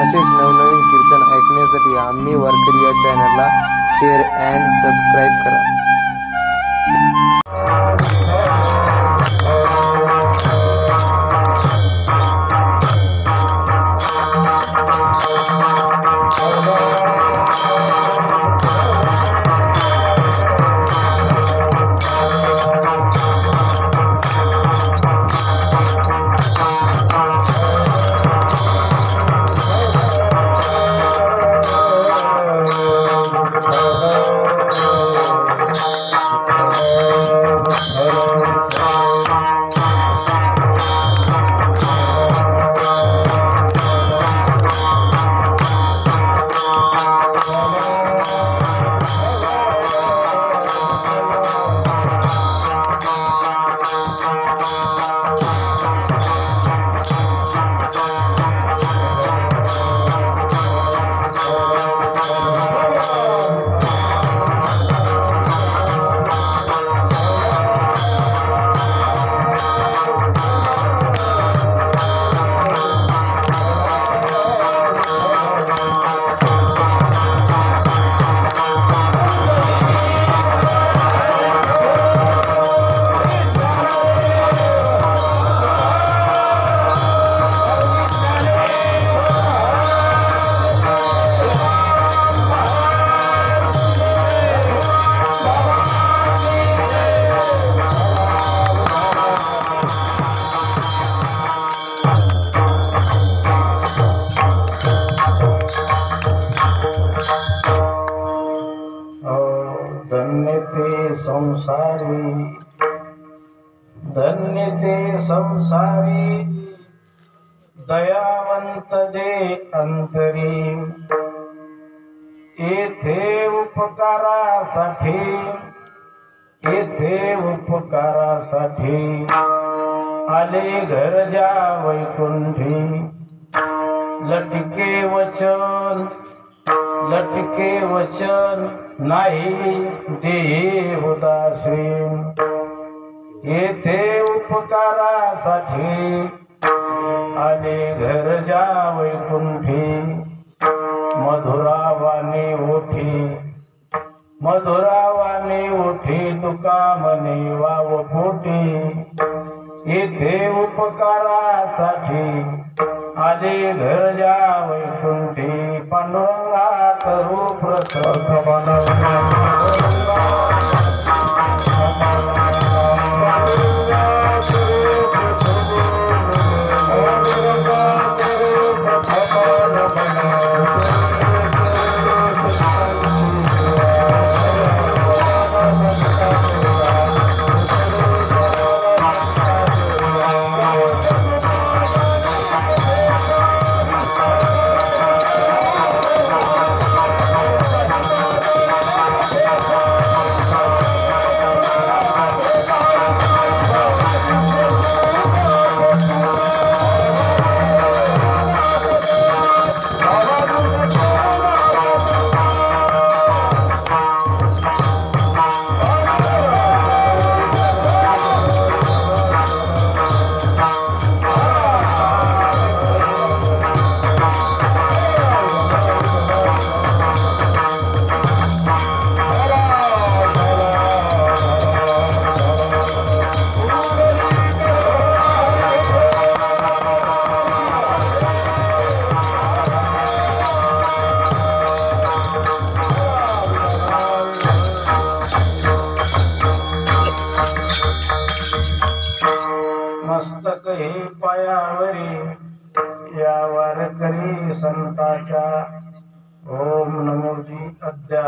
असेच नवनवीन कीर्तन ऐकण्यासाठी आम्ही वारकरी या चॅनलला शेअर अँड सबस्क्राईब करा. धन्य ते संसारी दयावंत जे अंतरी येथे उपकारासाठी आले घरजा वैकुंठी लटके वचन नाही देहे उदासी येथे उपकारासाठी आले घरजा वैकुंठी मधुरावाने ओठी तुका म्हणे वाव पोटी येथे उपकारासाठी आले घरजा वैकुंठी पांडुरंगा करू प्रसन्न मस्तक हे पायावरी या वारकरी संताच्या ओम नमोजी अद्या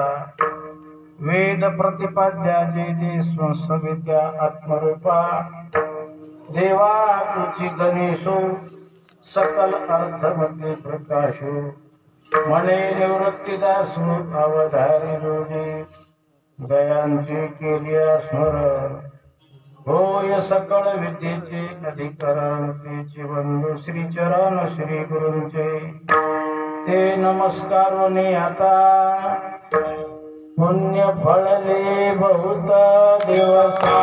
वेद प्रतिपाद्या जे संस्विद्या आत्मरूपा देवा तुझी गणेशो सकल अर्थमते प्रकाशो मने निवृत्तीदासो अवधारी जोजी दयांची केलिया स्मरण होय सकळ विद्येचे अधिकरण तेचे बंधू श्री चरण श्री गुरूंचे ते नमस्कारोने आता पुण्य फळले बहुत दिवसा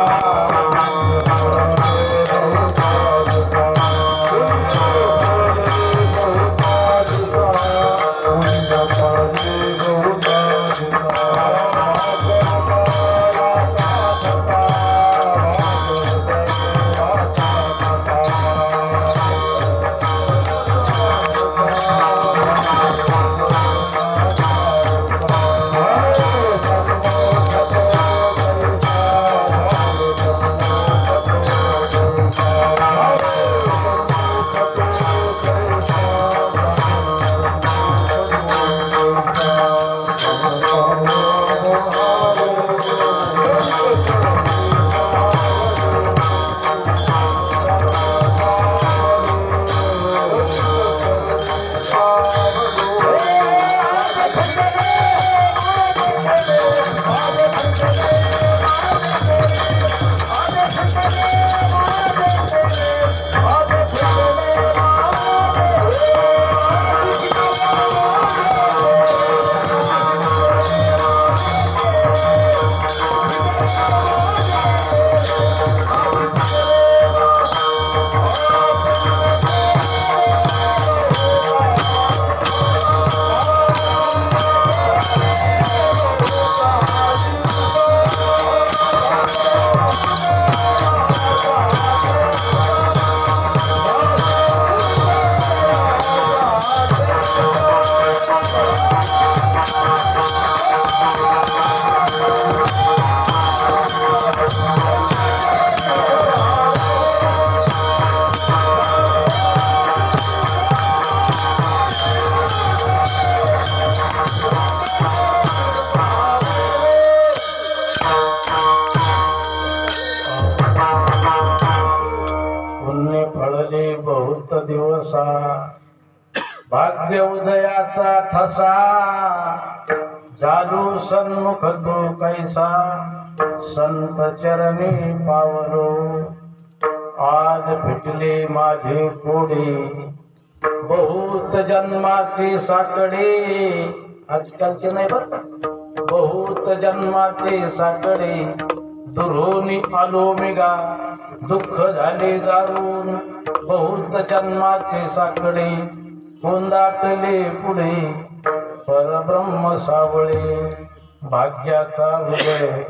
बहुत भाग्य उदयाचा ठसा जालू सन्मुख तो कैसा संत चरणी पावलो आज भेटले माझे कोडे बहुत जन्माची साकडे आजकालचे नाही बरं बहुत जन्माचे साकडे दुरोनी आलो मेगा दुःख झाले दारून बहुत जन्माचे साकडे कोंदाटले पुढे परब्रह्म सावळे भाग्याचा उदय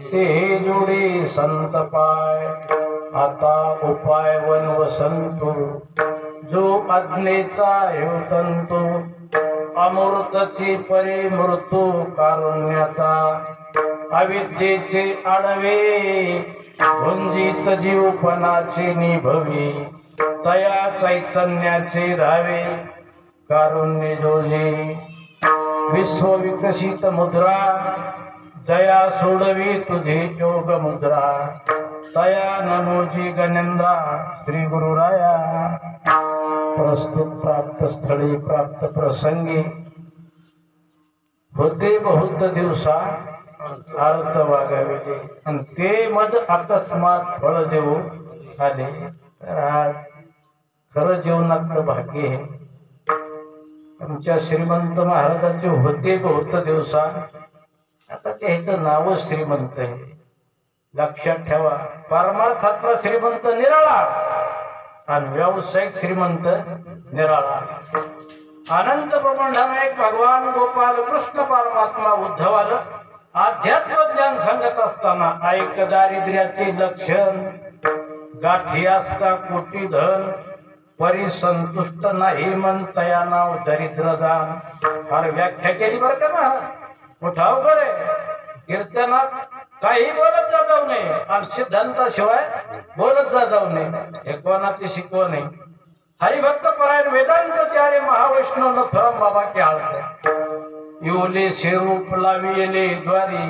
ते जोडे संत पाय आता उपाय वन वसंतो जो आज्ञेचा ह्यो तंतू अमृतची परिमृत्यू कारुण्याचा अविद्येचे आडवे भुंजित जीवपणाचे निभवी तया चैतन्याचे रावे कारुण्य जोजे विश्वविकसित मुद्रा जया सोडवी तुझे योग मुद्रा तया नमोजी गणेंद्रा श्री गुरुराया प्रस्तुत प्राप्त स्थळी प्राप्त प्रसंगी होते बहुत दिवसा अर्थ वागावे आणि ते मज अकस्मात फळ देऊ आले तर आज खरं जीवनातलं भाग्य आहे आमच्या श्रीमंत महाराजांचे होते बहुत दिवसा आता त्याचं नावच श्रीमंत आहे लक्षात ठेवा परमार्थातला श्रीमंत निराळा आणि व्यावसायिक श्रीमंत निराळा अनंत ब्रह्मांडानायक भगवान गोपाल कृष्ण परमात्मा उद्धवाला अध्यात्म ज्ञान सांगत असताना ऐक दारिद्र्याचे लक्षण गाठी असता कोटी धन परिसंतुष्ट नाही मन तया नाव दरिद्र दान फार व्याख्या केली बरं का ना मोठा अवघड आहे कीर्तनात काही बोलत जाऊ नये आणि सिद्धांताशिवाय बोलत जाऊ नये हे कोणाची शिकवण आहे हरिभक्त परायण वेदांतचार्य महावैष्णव नथुराम बाबा के आळते येऊले शेरूप लाविले द्वारी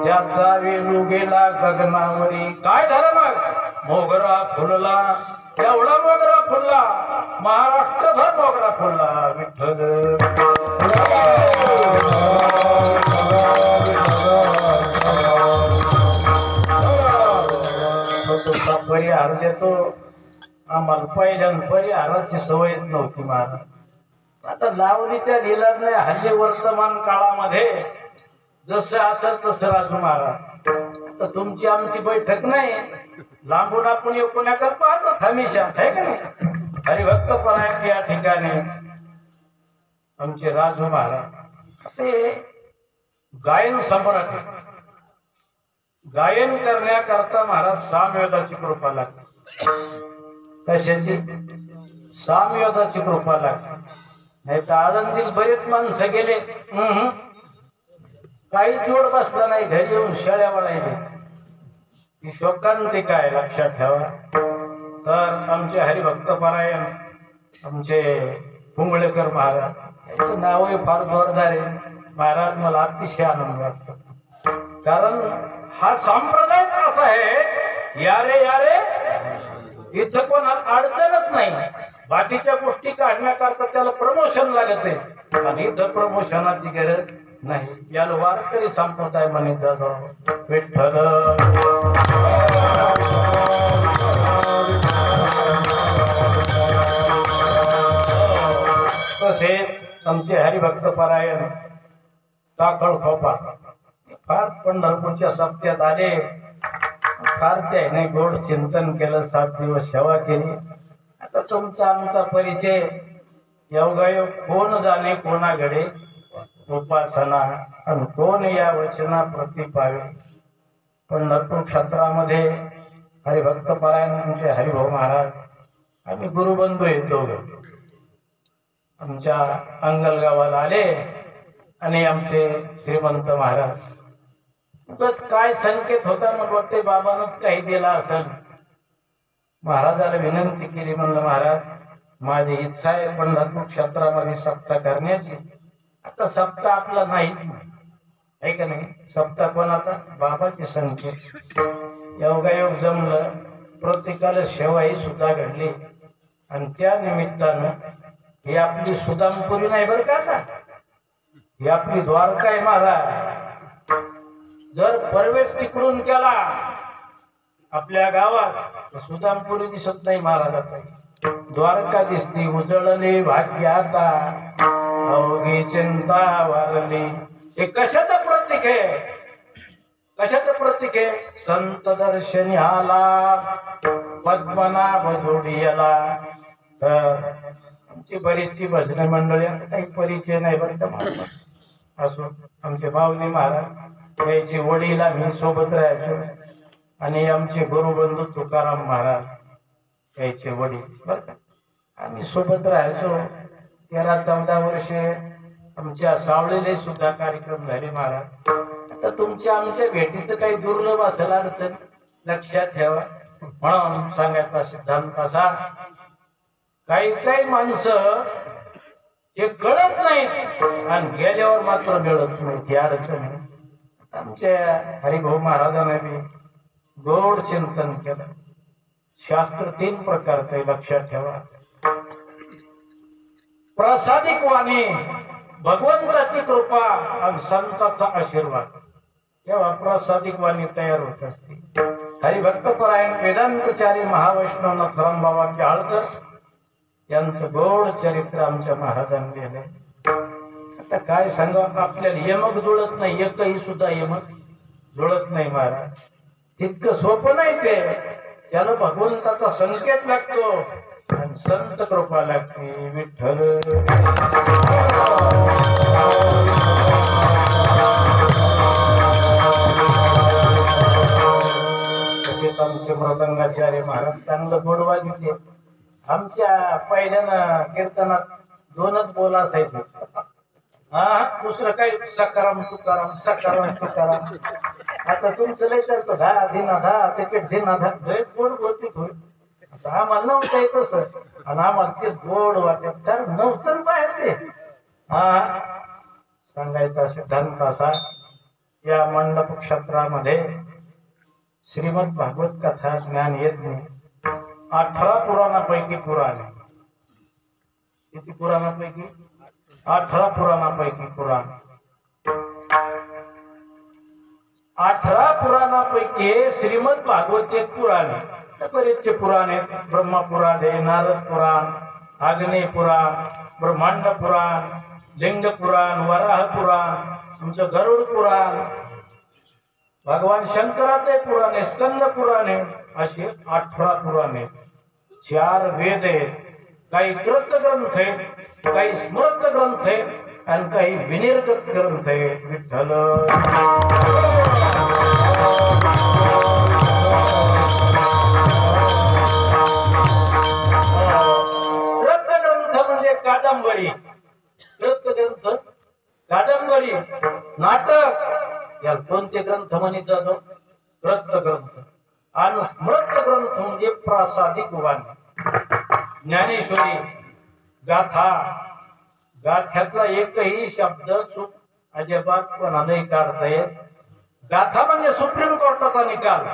त्याचा वेलू गेला गगनावरी काय झालं मग मोगरा फुलला एवढा मोगरा फुलला महाराष्ट्रभर मोगरा फुलला विठ्ठल परिहार देतो आम्हाला पहिल्यान परिहाराची सवयच नव्हती महाराज आता लावणीच्या लिहिलाच नाही हल्ली वर्तमान काळामध्ये जसं असेल तसं राजू महाराज आता तुमची आमची बैठक नाही लांबून आपण कोणाकडे पाहतो हमेशा आहे का नाही हरिभक्त परायण या ठिकाणी आमचे राजू महाराज ते गायन सम्राट गायन करण्याकरता महाराज सामवेदाची कृपा लागते कशाची सामवेदाची कृपा लागते नाही तर आनंदीत बरेच माणसं गेले काही जोड बसला नाही घरी येऊन शेळ्या वळायचे ही शोकांतिका आहे लक्षात ठेवा तर आमचे हरिभक्त परायण आमचे कुंबळेकर महाराज याचं नावही फार जोरदार आहे महाराज मला अतिशय आनंद वाटतो कारण हा संप्रदाय असा आहे यारे यारे इथं कोण अडचणच नाही बाकीच्या गोष्टी काढण्याकरता त्याला प्रमोशन लागत आहे आणि इथं प्रमोशनाची गरज नाही याला वारकरी संप्रदाय म्हणत जातो विठ्ठल तसेच आमचे हरिभक्त परायण काकळ खोपा फार पंढरपूरच्या सप्त्यात आले फार त्याने गोड चिंतन केलं 7 दिवस सेवा केली आता तुमचा आमचा परिचय योगायोग कोण जाणे कोणाकडे उपासना आणि कोण या वचना प्रति पावे पंढरपूर क्षेत्रामध्ये हरिभक्त परायण आमचे हरिभाऊ महाराज आम्ही गुरुबंधू येतो आमच्या अंगलगावाला आले आणि आमचे श्रीमंत महाराज उगाच काय संकेत होता मग वाटते बाबांनाच काही दिला असेल महाराजाला विनंती केली म्हणलं महाराज माझी इच्छा आहे पंढरपूर क्षेत्रामध्ये सप्ताह करण्याची आता सप्ताह आपला नाही आहे का नाही सप्ताह कोणाचा बाबाची संकेत योगायोग जमलं प्रत्येकाला सेवाही सुद्धा घडली आणि त्या निमित्तानं ही आपली सुदामपुरी नाही बरं का आता, ही आपली द्वारका आहे महाराज. जर प्रवेश तिकडून केला आपल्या गावात तर सुदामपुरी दिसत नाही महाराजाचा, द्वारका दिसती. उजळले भाग्य आता अवघी चिंता वारली. हे कशाचं प्रतीक आहे, कशाचं प्रतीक आहे? संत दर्शनी आला पद्मनाभ जोडियाला. तर आमची बरीचशी भजन मंडळी, काही परिचय नाही बरं का मला, असो आमचे माऊली महाराज यायचे वडील, आम्ही सोबत राहायचो. आणि आमचे गुरुबंधू तुकाराम महाराज यायचे वडील बरं का, आम्ही सोबत राहायचो. 13-14 वर्षे आमच्या सावळीले सुद्धा कार्यक्रम झाले महाराज. आता तुमच्या आमच्या भेटीचं काही दुर्लभ असेल अडचण, लक्षात ठेवा. म्हणून सांगायचा सिद्धांत असा, काही काही माणसं हे कळत नाहीत आणि गेल्यावर मात्र मिळत नाही, ही अडचण आहे. आमच्या हरिभाऊ महाराजांना बी गोड चिंतन केलं. शास्त्र 3 प्रकारचं आहे, लक्षात ठेवा. प्रसादिक वाणी, भगवंताची कृपा आणि संतांचा आशीर्वाद, तेव्हा प्रसादिक वाणी तयार होत असते. हरिभक्तपरायण वेदांतचारी महावैष्णव नथुराम बाबा चाळकर यांचं गोड चरित्र आमच्या महाराजांनी लिहिले. आता काय सांगा, आपल्याला यमक जुळत नाही, एकही सुद्धा यमक जुळत नाही महाराज. तितकं सोपं नाही ते, त्याला भगवंताचा संकेत लागतो आणि संत कृपा लागते. विठ्ठल आमचे मृदंगाचार्य महाराज चांगलं गोड वाजवते. आमच्या पहिल्यानं कीर्तनात 2च बोल असायचे, हा दुसरं काही सकाराम तुकाराम सकाराम तुकाराम. आता तुमचं लय करतो धा धिना धा ते धिना धा, लय गोड बोलते थोडी. आता आम्हाला नव्हतं तसं, आणि आम्हाला ते गोड वाटत, तर नव्हतं बाहेर ते. हा सांगायचा सिद्धांत असा, या मंडप क्षेत्रामध्ये श्रीमद भागवत कथा ज्ञान येत नाही. 18 पुराणापैकी पुराण, किती पुराणापैकी? 18 पुराणापैकी पुराण. 18 पुराणापैकी श्रीमद भागवत एक पुराण आहे. बरेचसे पुराण आहेत. ब्रह्मपुराण आहे, नारद पुराण, आग्नेय पुराण, ब्रह्मांड पुराण, लिंग पुराण, वराह पुराण, तुमचं गरुड पुराण, भगवान शंकराचे पुराण आहे, स्कंद पुराण आहे. असे 18 पुराण आहेत. 4 वेद आहेत, काही कृत ग्रंथ आहेत, काही स्मृत ग्रंथ आहेत आणि काही विनिर्गत ग्रंथ आहेत. विठ्ठल ग्रंथ म्हणजे कादंबरी, ग्रंथ कादंबरी, नाटक, या कोणते ग्रंथ म्हणे जातो? ग्रंथ. आणि स्मृत ग्रंथ म्हणजे प्रासादिक वाणी. ज्ञानेश्वरी, गाथा, गाथ्यातला एकही शब्द चूक अजिबात कोणालाही काढता येत. गाथा म्हणजे सुप्रीम कोर्टाचा निकाल.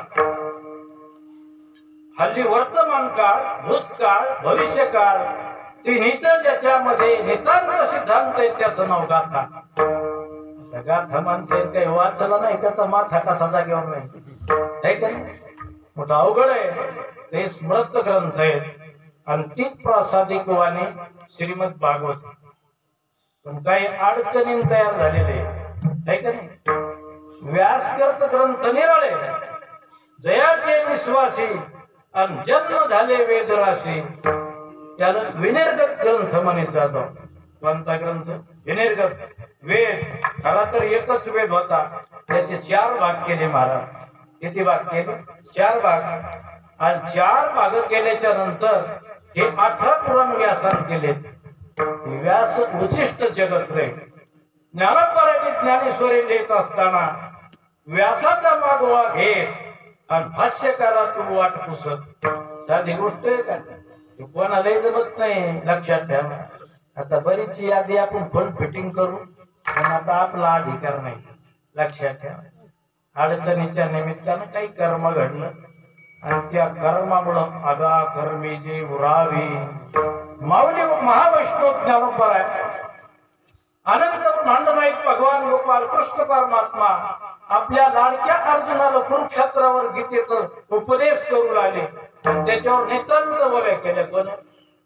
हल्ली वर्तमान काळ, भूतकाळ, भविष्यकाळ तिन्हीच ज्याच्यामध्ये नितांत सिद्धांत आहे त्याचं नाव गाथा. गाथा माणसं काही वाचलं नाही, त्याचा माथा कसा जागेवर नाही, का मोठा अवघड आहे. ते स्मृत ग्रंथ आहेत आणि ती प्रासादिक वाणी श्रीमद भागवत. पण काही अडचणी तयार झालेले आहे का नाही. व्यासकर्त ग्रंथ निराळे, जयाचे विश्वासी आणि जन्म झाले वेदराशी, त्याला विनिर्गत ग्रंथ म्हणे जातो. कोणता ग्रंथ? विनिर्गत. वेद खरा तर एकच वेद होता, त्याचे 4 भाग केले महाराज. किती भाग केले? 4 भाग. आणि 4 भाग केल्याच्या नंतर हे 18 पुराण व्यासान केले. व्यास उचिष्ट जगत रे. ज्ञानपरायणी ज्ञानेश्वरी लिहित असताना व्यासाचा मागोवा घेत आणि भाष्यकारा तू वाट पुसत. साधी गोष्ट आहे का? कोणालाही जमत नाही, लक्षात ठेवा. आता बरीचशी यादी आपण फुल फिटिंग करू, पण आता आपला अधिकार नाही, लक्षात ठेवा. अडचणीच्या निमित्तानं काही कर्म घडलं आणि त्या कर्मामुळं अगा कर्मी जी उरावी माऊली महावैष्णव ज्ञानोबा अनंत ब्रह्मांड नाईक भगवान गोपाल कृष्ण परमात्मा आपल्या लाडक्या अर्जुनाला कुरुक्षेत्रावर गीतेचं उपदेश करू लागले त्याच्यावर नितांत बोले केले कोण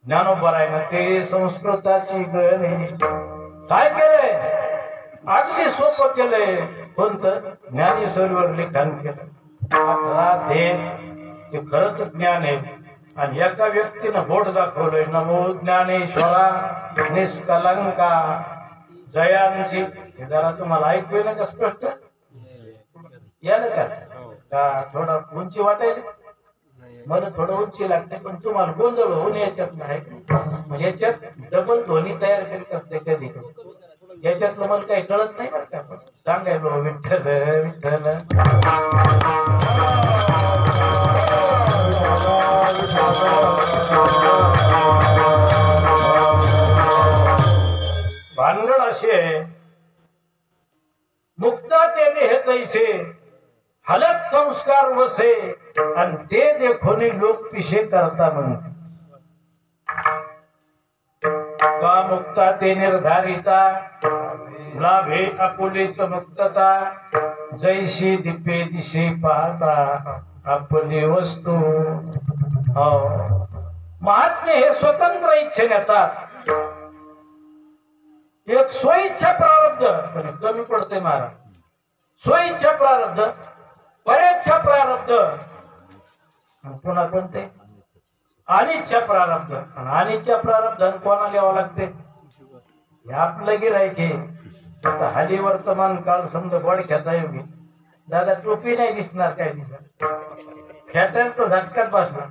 ज्ञानोबा ते संस्कृताची गणे काय केलंय अगदी सोपं केलंय कोणतं ज्ञानेश्वरीवर लिखाण केलं ते खरंच ज्ञान आहे आणि एका व्यक्तीनं बोट दाखवलंय नमो ज्ञानेश्वरा निष्कलंका जयांची हे जरा तुम्हाला ऐकू ना का स्पष्ट यायला का थोडा उंची वाटेल मला थोडं उंची लागते पण तुम्हाला गोंधळ होऊन याच्यात नाही म्हणजे याच्यात डबल ध्वनी तयार करीत असते कधी याच्यातलं मला काही कळत नाही बरं का सांगायला विठ्ठल विठ्ठल भानगड असे मुक्ताचे देह तैसे हलत संस्कार वसे आणि ते देखून लोक पिशे करता म्हणते का मुक्ता ते निर्धारिता लाभे आपुलेच मुक्तता जैशी दिपे दिशे पाहता आपली वस्तू हो महात्मे हे स्वतंत्र इच्छेने येतात एक स्वइच्छा प्रारब्ध कमी पडते महाराज स्वइच्छा प्रारब्ध परेच्छा प्रारब्ध पुन्हा कोणते अनिच्छा प्रारब्ध अनिच्छा प्रारब्ध कोणाला लिहावं लागते हे आपलं गिरायक आता हल्ली वर्तमान काळ समजा बडख्याचा योगी दादा टोपी नाही दिसणार काय दिसत खेट्याला तो झटकाच बसला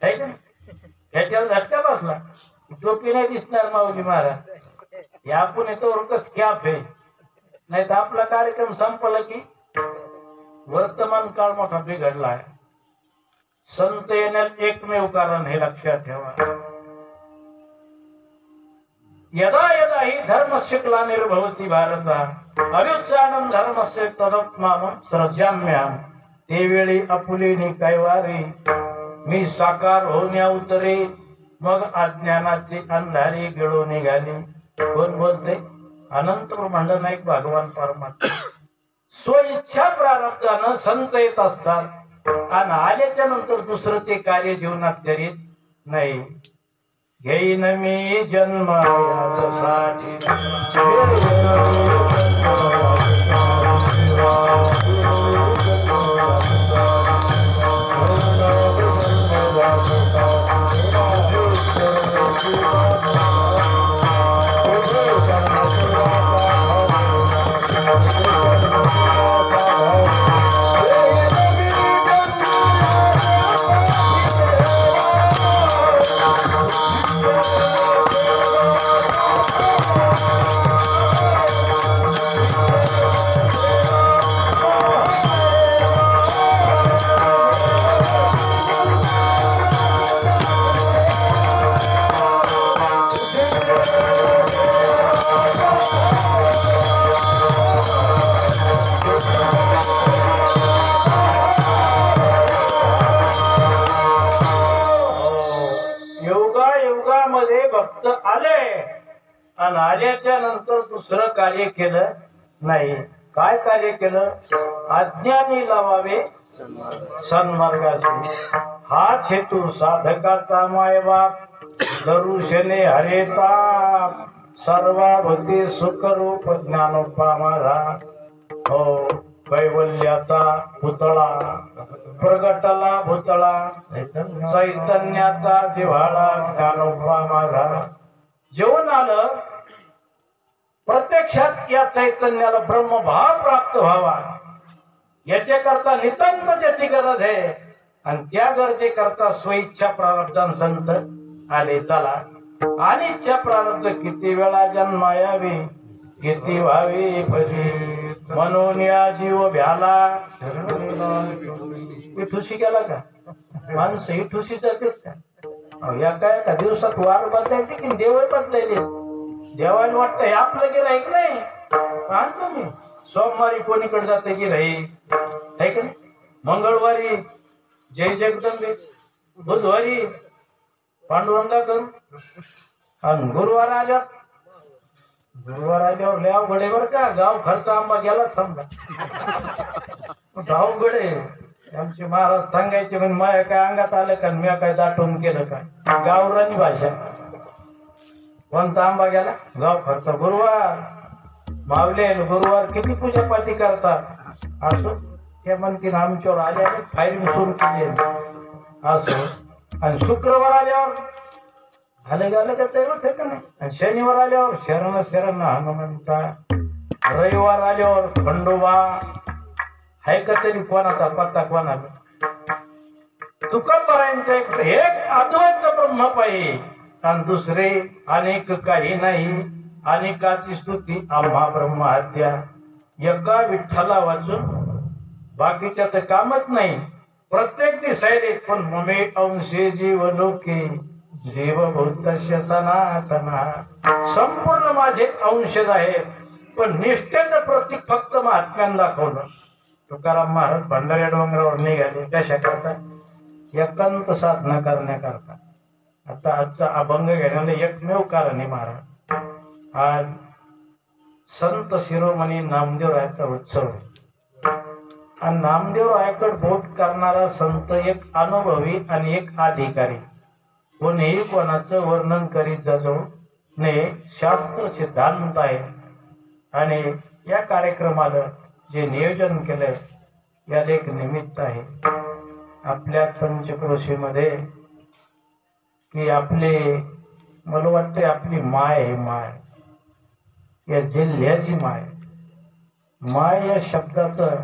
आहे का खेट्याला झटका बसला टोपी नाही दिसणार माऊली महाराज हे आपण येतो उरकच कॅप आहे नाही तर आपला कार्यक्रम संपला की वर्तमान काळ मोठा बिघडला आहे संत येण्यात एकमेव कारण हे लक्षात ठेवा यदा यदा ही धर्मस्य ग्लानिर्भवति भारत अभ्युत्थानं धर्मस्य तदत्मानं सृजाम्यहं ते वेळी आपुलेनी कैवारी मी साकार होण्या उतरे मग अज्ञानाची अंधारी गिळू निघाली कोण बोलते अनंत ब्रह्मांड नाईक भगवान परमात्मा स्वइच्छा प्रारब्धानं संत येत असतात आणि आल्याच्या नंतर दुसरं ते कार्य जीवनात करीत नाही घेईन मी जन्म यासाठी आल्याच्या नंतर दुसरं कार्य केलं नाही काय कार्य केलं अज्ञानी लावावे सन्मार्गाशी हाच हेतू साधकाचा मायबाप दरुशने हरेता सर्वाभूती सुखरूप ज्ञानोबा माझा हो कैवल्याचा पुतळा प्रगटला भूतळा चैतन्याचा जिव्हाळा ज्ञानोबा माझा जेवण आलं प्रत्यक्षात या चैतन्याला ब्रह्मभाव प्राप्त व्हावा याच्याकरता नितांत ज्याची गरज आहे आणि त्या गरजेकरता स्वइच्छा प्रारब्धान संत आले चला अनिच्छा प्रारब्ध किती वेळा जन्मायावी किती व्हावी भजी म्हणून या जीव भ्याला ठुशी गेला का माणसं ही ठुशी जातेच का एका दिवसात वार बदलायचे की देव बदलायले देवाला वाटतं हे आपलं गिऱ्हाईक नाही आणतो मी सोमवारी कोणीकडे जाते गिऱ्हाईक आहे का मंगळवारी जय जगदंबे बुधवारी पांडुरंगा करू. आणि गुरुवार आल्यावर लय अवघड आहे बरं का. गाव खर्च आंबा गेला समजा. अवघड आहे. आमचे महाराज सांगायचे म्हणजे माया काय अंगात आलं का मी काय दाटून केलं का. गावरानी भाषा. कोणता आंबा गेला गाव खर्च. गुरुवार मावले गुरुवार किती पूजापाती करतात असो. ते म्हणतील आमच्यावर आल्याने फायरिंग सुरू केली असो. आणि शुक्रवार आल्यावर झालं का ते ठेक नाही. आणि शनिवार आल्यावर शरण हनुमंता. रविवार आल्यावर खंडोबा. आहे का तरी कोणाचा पत्ता कोणाला. तुकारामांचा एक अद्वैत ब्रह्म पाहिजे आणि दुसरे अनेक काही नाही. अनेकाची स्तुती आम्हा ब्रह्महत्या. एका विठ्ठला वाचून बाकीच्याच कामच नाही. प्रत्येक दिसायले पण ममे अंशे जीव लोके जीवभूतस्य सनातना. संपूर्ण माझे अंशज आहेत पण निष्ठेचं प्रतीक फक्त महात्म्यानं दाखवलं. तुकाराम महाराज भंडाऱ्या डोंगरावर निघाले कशा करता. एकांत साधना करण्याकरता. आता आजचा अभंग घेण्याला एकमेव कारण आहे महाराज. आज संत शिरोमणी नामदेवरायाचा उत्सव आहे. आणि नामदेवरायाकडे बोट करणारा संत एक अनुभवी आणि एक अधिकारी. कोणीही कोणाचं वर्णन करीत जातो ने शास्त्र सिद्धांत आहे. आणि या कार्यक्रमाला जे नियोजन केलंय याला एक निमित्त आहे. आपल्या पंचक्रोशीमध्ये की आपले मला वाटते आपली माय आहे. माय या जिल्ह्याची माय या शब्दाचं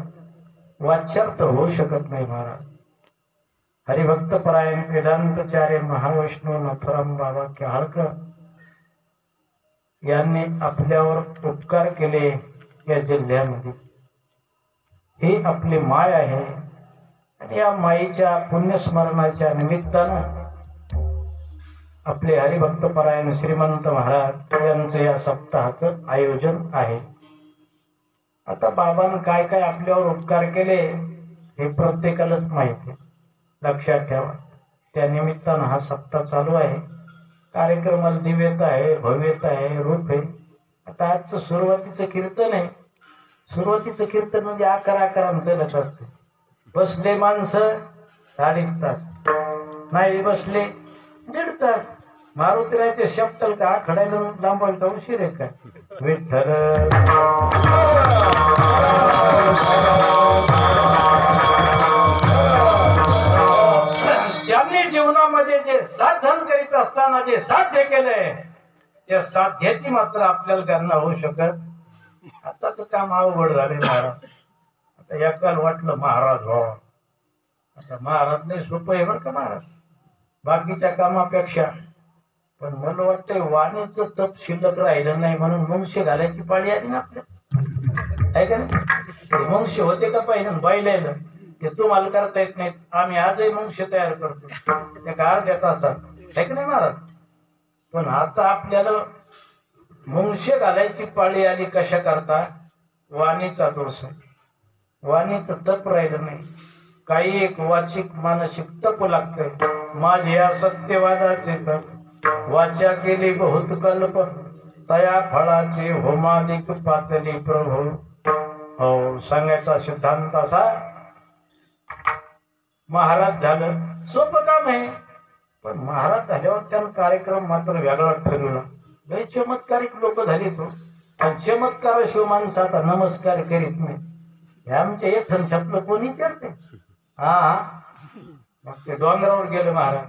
वाच्यार्थ होऊ शकत नाही महाराज. हरिभक्त परायण वेदांतचार्य महावैष्णव नथुराम बाबा केहाळकर यांनी आपल्यावर उपकार केले या जिल्ह्यामध्ये. ही आपली माय आहे. आणि या माईच्या पुण्यस्मरणाच्या निमित्तानं आपले हरिभक्त परायण श्रीमंत महाराज यांचं या सप्ताहाचं आयोजन आहे. आता बाबांनी काय काय आपल्यावर उपकार केले हे प्रत्येकालाच माहिती आहे. लक्षात ठेवा. त्या निमित्तानं हा सप्ताह चालू आहे. कार्यक्रमाला दिव्यता आहे, भव्यता आहे, रूप आहे. आता आजचं सुरुवातीचं कीर्तन आहे. सुरुवातीचं कीर्तन म्हणजे 11 लच असते. बसले माणसं 2.5 तास, नाही बसले 1.5 तास. मारुतीरायचे शब्द का खडायला लांबवायचा उशीर आहे का. विठ्ठल त्यांनी जीवनामध्ये जे साधन करीत असताना जे साध्य केलंय त्या साध्याची मात्र आपल्याला त्यांना होऊ शकत. आताच काम अवघड झाले महाराज. आता एकाला वाटलं महाराज व्हावा. आता महाराज नाही सोपं आहे बरं का महाराज बाकीच्या कामापेक्षा. पण मला वाटतं वाणीचं तप शिल्लक राहिलं नाही म्हणून मुंशी घालायची पाळी आली ना आपल्या. आहे का नाही. मुंशी होते का पाहिजे बाईला ते तुम्हाला करता येत नाहीत. आम्ही आजही मुंशी तयार करतो त्या अर्ध्या तासात. आहे का नाही महाराज. पण आता आपल्याला मुंशी घालायची पाळी आली कशा करता. वाणीचा दोष. वाणीचं तप राहिलं नाही. काही एक वाचिक मानसिक तप लागतंय. माझ्या सत्यवादाचे तप वाचा केली बहुत कल्प तया फळाची होमादिक पातली प्रभू. हो सांगायचा सिद्धांत असा. महाराज झालं सोपं काम आहे. पण महाराज झाल्यावर त्यानं कार्यक्रम मात्र वेगळा ठरवला. लय चमत्कारिक लोक झाली तो. आणि चमत्काराशिवाय माणसं आता नमस्कार करीत नाही. हे आमच्या एकठण छपलं कोणी विचारते. हा मग ते डोंगरावर गेले महाराज.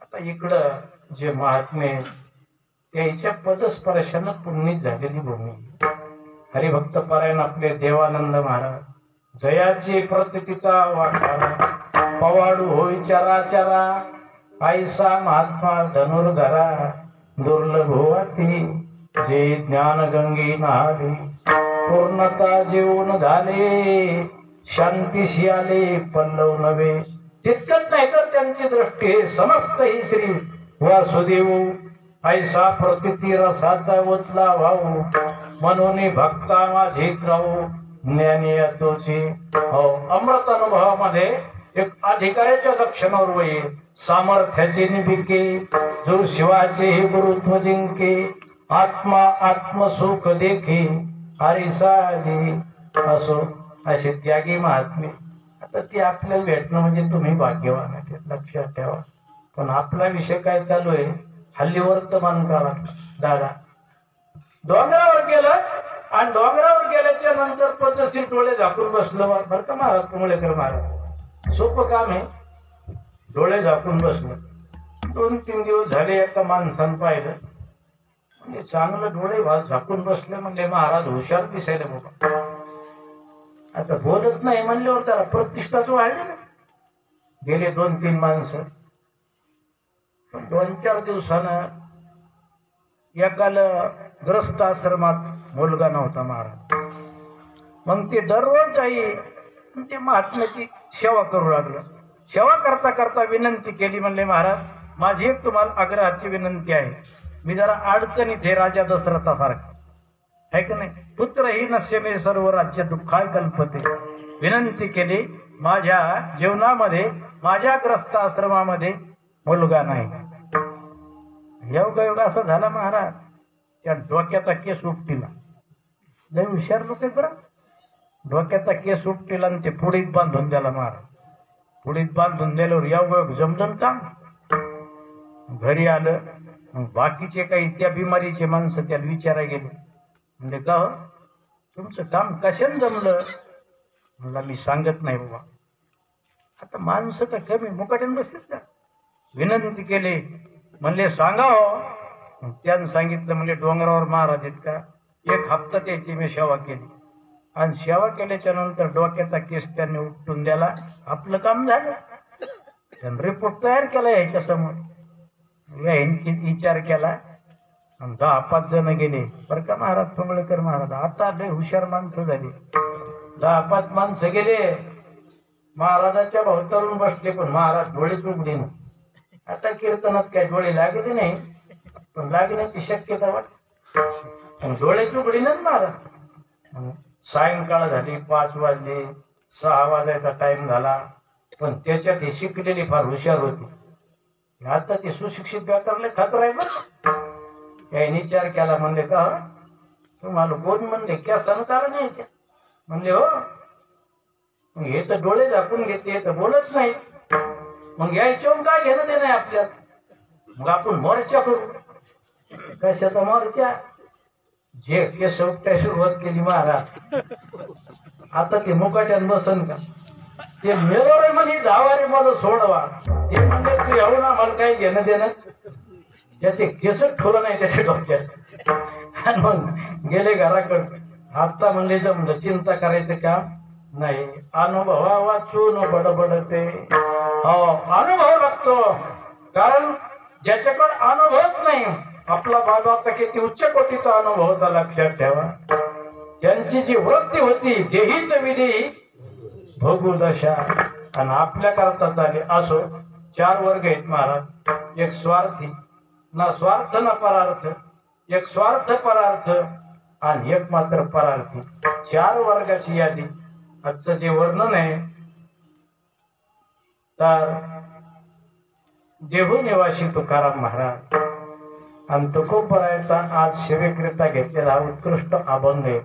आता इकडं जे महात्मे त्याच्या पदस्पर्शानं पुण्य झालेली भूमी. हरिभक्त पारायण आपले देवानंद महाराज जयाची प्रतीचा वाटारा पवाडू होई चराचरा ऐसा महात्मा धनुर्धरा दुर्लभ होती जे ज्ञान गंगी नाली पूर्णता जीवन झाले शांतीशी आले पल्लव नवे. तितकंच नाही तर त्यांची दृष्टी समस्त ही श्री वासुदेव ऐसा प्रतिती रसाचा ओतला भाऊ म्हणून भक्ता माझे राहू ज्ञानी तोची. हो अमृत अनुभवामध्ये एक अधिकाऱ्याच्या लक्षणावर वये सामर्थ्याचे निभिके जो शिवाचे हे गुरुत्व जिंके आत्मा आत्मसुख देखे हरिसाजी असो असे त्यागी महात्मे. आता ते आपल्याला भेटणं म्हणजे तुम्ही भाग्यवान आहे लक्षात ठेवा. पण आपला विषय काय चालू आहे हल्ली वर्तमान काळात दादा डोंगरावर गेलं आणि डोंगरावर गेल्याच्या नंतर पद्धतशीर डोळे झाकून बसलं बरं का महाराज कुंबळेकर महाराज. सोपं काम आहे. डोळे झाकून बसलं 2-3 दिवस झाले एका माणसानं पाहिलं म्हणजे चांगलं डोळे झाकून बसले म्हणजे महाराज हुशार दिसायला बाबा. आता बोलत नाही म्हणल्यावर त्याला प्रतिष्ठाच वाढली ना. गेले 2-3 माणसं 2-4 दिवसानं एकाला ग्रस्त आश्रमात मुलगा नव्हता महाराज. मग ते दररोज आई ते महात्म्याची सेवा करू लागलं. सेवा करता करता विनंती केली म्हणले महाराज माझी एक तुम्हाला आग्रहाची विनंती आहे. मी जरा अडचणीत हे राजा दशरथासारखा आहे की नाही. पुत्रही नस्य मे सर्व राज्य दुःखाय कल्पते. विनंती केली माझ्या जीवनामध्ये माझ्या ग्रस्त आश्रमामध्ये मुलगा नाही. योगायोग असं झाला महाराज त्या डोक्याचा केस उपटीला. लय हुशार लोक बरं. डोक्याचा केस उपटीला आणि ते पुढीत बांधून द्याला महाराज. पुढीत बांधून दिल्यावर योगायोग जमजम काम. घरी आलं मग बाकीचे काही त्या बिमारीचे माणसं त्याला विचारायला गेले म्हणजे का तुमचं काम कशाने जमलं म्हणला मी सांगत नाही बाबा. आता माणसं तर कमी मुकाट्याने बसतात का. विनंती केली म्हणले सांगा हो. त्यानं सांगितलं म्हणजे डोंगरावर महाराज आहेत का 1 हप्ता त्याची मी सेवा केली आणि सेवा केल्याच्या नंतर डोक्याचा केस त्यांनी उपटून द्याला. आपलं काम झालं. त्यानं रिपोर्ट तयार केला याच्या समोर. यांनी विचार केला आणि 10-5 जण गेले बरं का महाराज कुंबळेकर महाराज. आता लय हुशार माणसं झाली. 10-5 माणसं गेले महाराजाच्या भोवतारून बसले पण महाराज डोळेच उघडे ना. आता कीर्तनात काय डोळे लागले नाही पण लागण्याची शक्यता वाटत. डोळेच उघडी ना महाराज. सायंकाळ झाली 5 वाजले 6 वाजायचा टाइम झाला पण त्याच्यात हे शिकलेली फार हुशार होती. आता ते सुशिक्षित व्याकरणे खात राहिले. याने विचार केला म्हणले का तुम्हाला कोण म्हणले क्या कारण यायचे म्हणले हो. मग हे तर डोळे झाकून घेते तर बोलत नाही. मग यायच्याहून काय घेणं ते नाही आपल्यात. मग आपण मोर्चा करू. कशाचा मोर्चा जे केस उपटाय सुरुवात केली महाराज. आता ते मुकाट्यान बसन का ते मेलो रे म्हणे जावारे मला सोडवा. ते म्हणजे तू येऊ ना मला काही घेणं देणं. त्याचे केसच ठोलं नाही त्याच्या डोक्यात. आणि मग गेले घराकडे. आता म्हणले जमलं चिंता करायचं काम नाही. अनुभवा वाचून बडबडते. हो अनुभव लागतो. कारण ज्याच्याकडे अनुभवच नाही आपला बाबाचा किती उच्च कोटीचा अनुभव होता लक्षात ठेवा. त्यांची जी वृत्ती होती देहीच विधी भोगू दशा आणि आपल्या करता चाले. असो 4 वर्ग आहेत महाराज. एक स्वार्थी ना स्वार्थ ना परार्थ. एक स्वार्थ परार्थ आणि एक मात्र परार्थी. 4 वर्गाची यादी. आजचं जे वर्णन आहे तर देहू निवासी तुकाराम महाराज आणि तुकोबरायचा आज सेवेकरिता घेतलेला उत्कृष्ट अभंग आहे.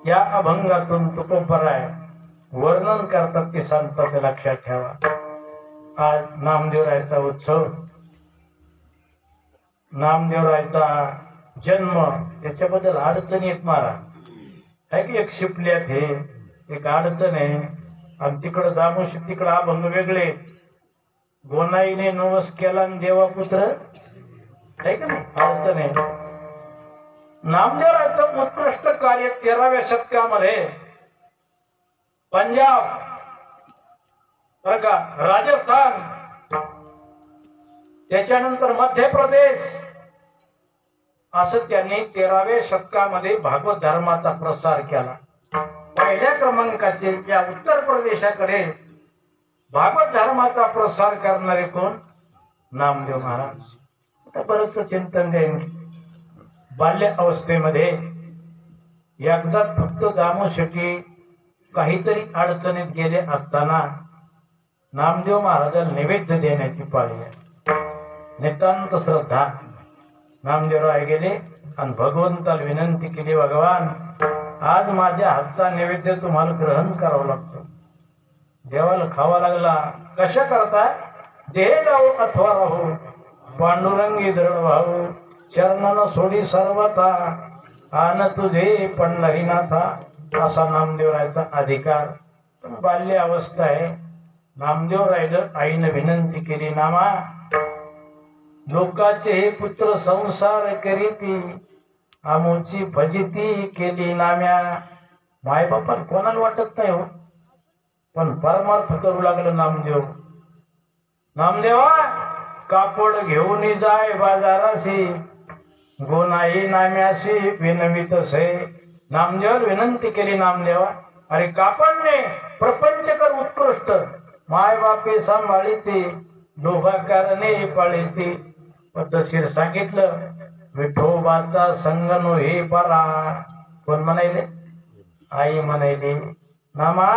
या अभंगातून तुकोबराय वर्णन करतात ते सांगतात लक्षात ठेवा. आज नामदेवरायचा उत्सव नामदेवरायचा जन्म त्याच्याबद्दल अडचणी आहेत महाराज. आहे की एक शिपल्यात हे एक अडचण आहे आणि तिकडं दामोशी तिकडं अभंग वेगळे. गोनाईने नवस केला आणि देवापुत्र आहे का नाही अडचण आहे. नामदेवरायचं उत्कृष्ट कार्य 13व्या शतकामध्ये पंजाब बरं का राजस्थान त्याच्यानंतर मध्य प्रदेश असं त्यांनी 13व्या शतकामध्ये भागवत धर्माचा प्रसार केला. पहिल्या क्रमांकाचे या उत्तर प्रदेशाकडे भागवत धर्माचा प्रसार करणारे कोण नामदेव महाराज. आता बरंच चिंतन देईन. बाल्य अवस्थेमध्ये एकदा फक्त दामोसाठी काहीतरी अडचणीत गेले असताना नामदेव महाराजाला नैवेद्य देण्याची पाळी आहे. नितांत श्रद्धा नामदेवराय गेले आणि भगवंताला विनंती केली, भगवान आज माझ्या हातचा नैवेद्य तुम्हाला ग्रहण करावं लागतो. देवाला खावा लागला. कशा करता? देह जाऊ अथवा राहू पांडुरंगी दृढ भाऊ चरणाला सोडी सर्वता आन तुझे पंढरीनाथा. असा नामदेवरायचा अधिकार. पण बाल्य अवस्था आहे. नामदेवरायला आईनं विनंती केली, नामा लोकाचे हे पुत्र संसार करीती आमोची फजिती केली नाम्या. माय बापा कोणाला वाटत नाही हो, पण परमार्थ करू लागलं नामदेव. नामदेवा कापड घेऊन जाय बाजाराशी गोनाई नाम्याशी विनवित से. नामदेवाला विनंती केली, नामदेवा अरे कापडने प्रपंच कर उत्कृष्ट माय बापे सांभाळीती लोभाकारणे पाळीती. पद्धतशीर सांगितलं, विठोबाचा संग नो हे परा. कोण म्हणायले? आई म्हणायली, नामा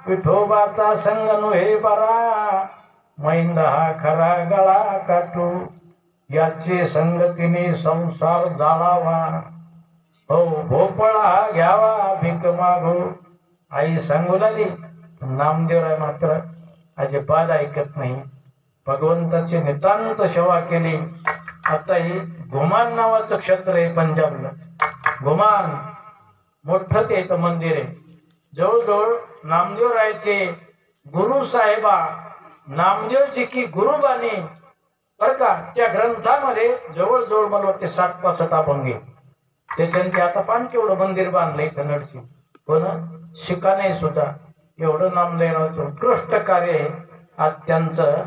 विठोबाचा संग नो हे परा मैंद हा खरा गळा काटू याचे संगतीने संसार जाळावा हो भोपळा घ्यावा भीक मागू. आई सांगू लागली. नामदेवराय मात्र अजिबात ऐकत नाही. भगवंताची नितांत सेवा केली. आता ही घुमान नावाचं क्षेत्र आहे पंजाबला. घुमान मोठं ते एक मंदिर आहे. जवळजवळ नामदेवरायचे गुरु साहेबा नामदेवजी की गुरुबानी बर का, त्या ग्रंथामध्ये जवळजवळ मला वाटते 60-65 अभंग. त्याच्यानंतर आता पान केवढं मंदिर बांधलंय कन्नडची. पण शिका नाही सुद्धा एवढं नामदेवरायचं उत्कृष्ट कार्य आहे. आज त्यांचं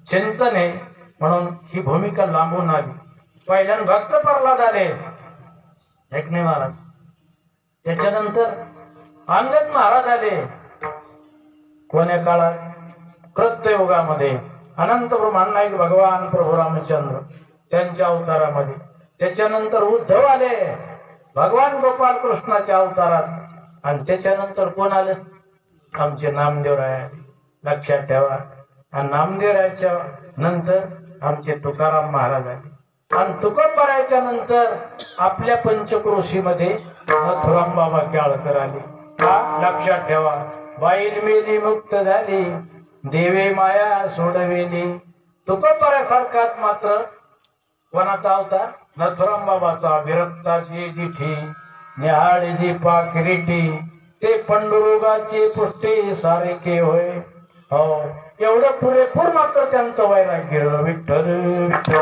चिंतन आहे म्हणून ही भूमिका लांबून आली. पहिल्यानं भक्त प्रल्हाद आले एकने महाराज. त्याच्यानंतर अंगद महाराज आले. कोण्या काळात? कृतयुगामध्ये. अनंत ब्रह्मांड भगवान प्रभू रामचंद्र त्यांच्या अवतारामध्ये. त्याच्यानंतर उद्धव आले भगवान गोपाल कृष्णाच्या अवतारात. आणि त्याच्यानंतर कोण आले? आमचे नामदेवराय. लक्षात ठेवा. आणि नामदेवरायच्या नंतर आमचे तुकाराम महाराज आले. आणि तुकोबारायच्या नंतर आपल्या पंचक्रोशीमध्ये मथुराम बाबा केळकर आले. का? लक्षात ठेवा. बाईल मेली मुक्त झाली देवे माया सोडवेली. तुकोबारासारखाच मात्र कोणाचा अवतार? मथुराम बाबाचा. विरक्ताची दिठी निहाळीची पाकिरीटी ते पंडुरोगाची पुष्टी सारिके होय. हो एवढं पुरेपूर मात्र त्यांचं वैराग्य. विठ्ठल विठ्ठल.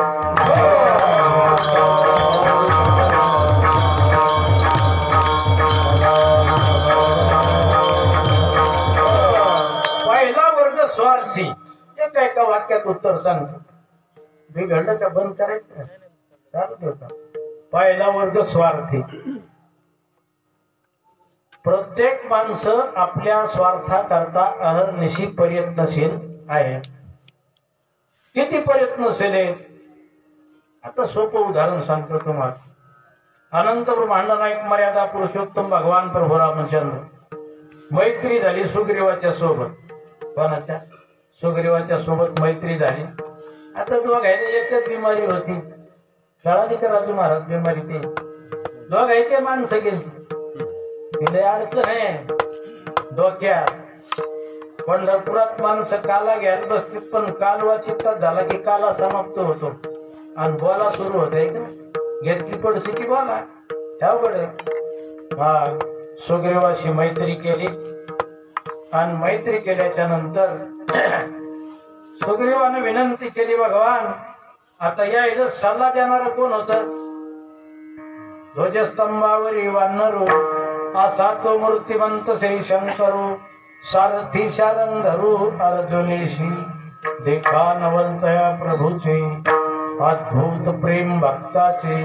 पहिला वर्ग स्वार्थी. एका एका वाक्यात उत्तर सांगतो. बिघडलं का बंद करायचं? चालत होता. पहिला वर्ग स्वार्थी. प्रत्येक माणसं आपल्या स्वार्थाकरता अहर्निशी प्रयत्नशील आहे. किती प्रयत्नशील आहे? आता सोपं उदाहरण सांगतो तुम्हाला. अनंत ब्रह्मांड नायक मर्यादा पुरुषोत्तम भगवान प्रभू रामचंद्र मैत्री झाली सुग्रीवाच्या सोबत. कोणाच्या? सुग्रीवाच्या सोबत मैत्री झाली. आता दोघांना एकच बिमारी होती. कळाली का राजू महाराज बिमारी? ते दोघांचे माणसं गेली. तिला अडचण आहे डोक्यात. पंढरपुरात माणसं काला घ्यायला बसतील पण कालवा चित्तात झाला की काला समाप्त होतो आणि बोला सुरू होते. घेतली पडशी की बोला ह्याकडे. हा सुग्रीवाशी मैत्री केली आणि मैत्री केल्याच्या नंतर सुग्रीवाने विनंती केली, भगवान आता या इथं सल्ला देणारा कोण होत? ध्वजस्तंभावरी वानरू असा तो मूर्तिमंत श्री शंकरू सारथी शारंग धरू अर्जुनीशी देखा नवलतया प्रभूचे अद्भुत प्रेम भक्ताचे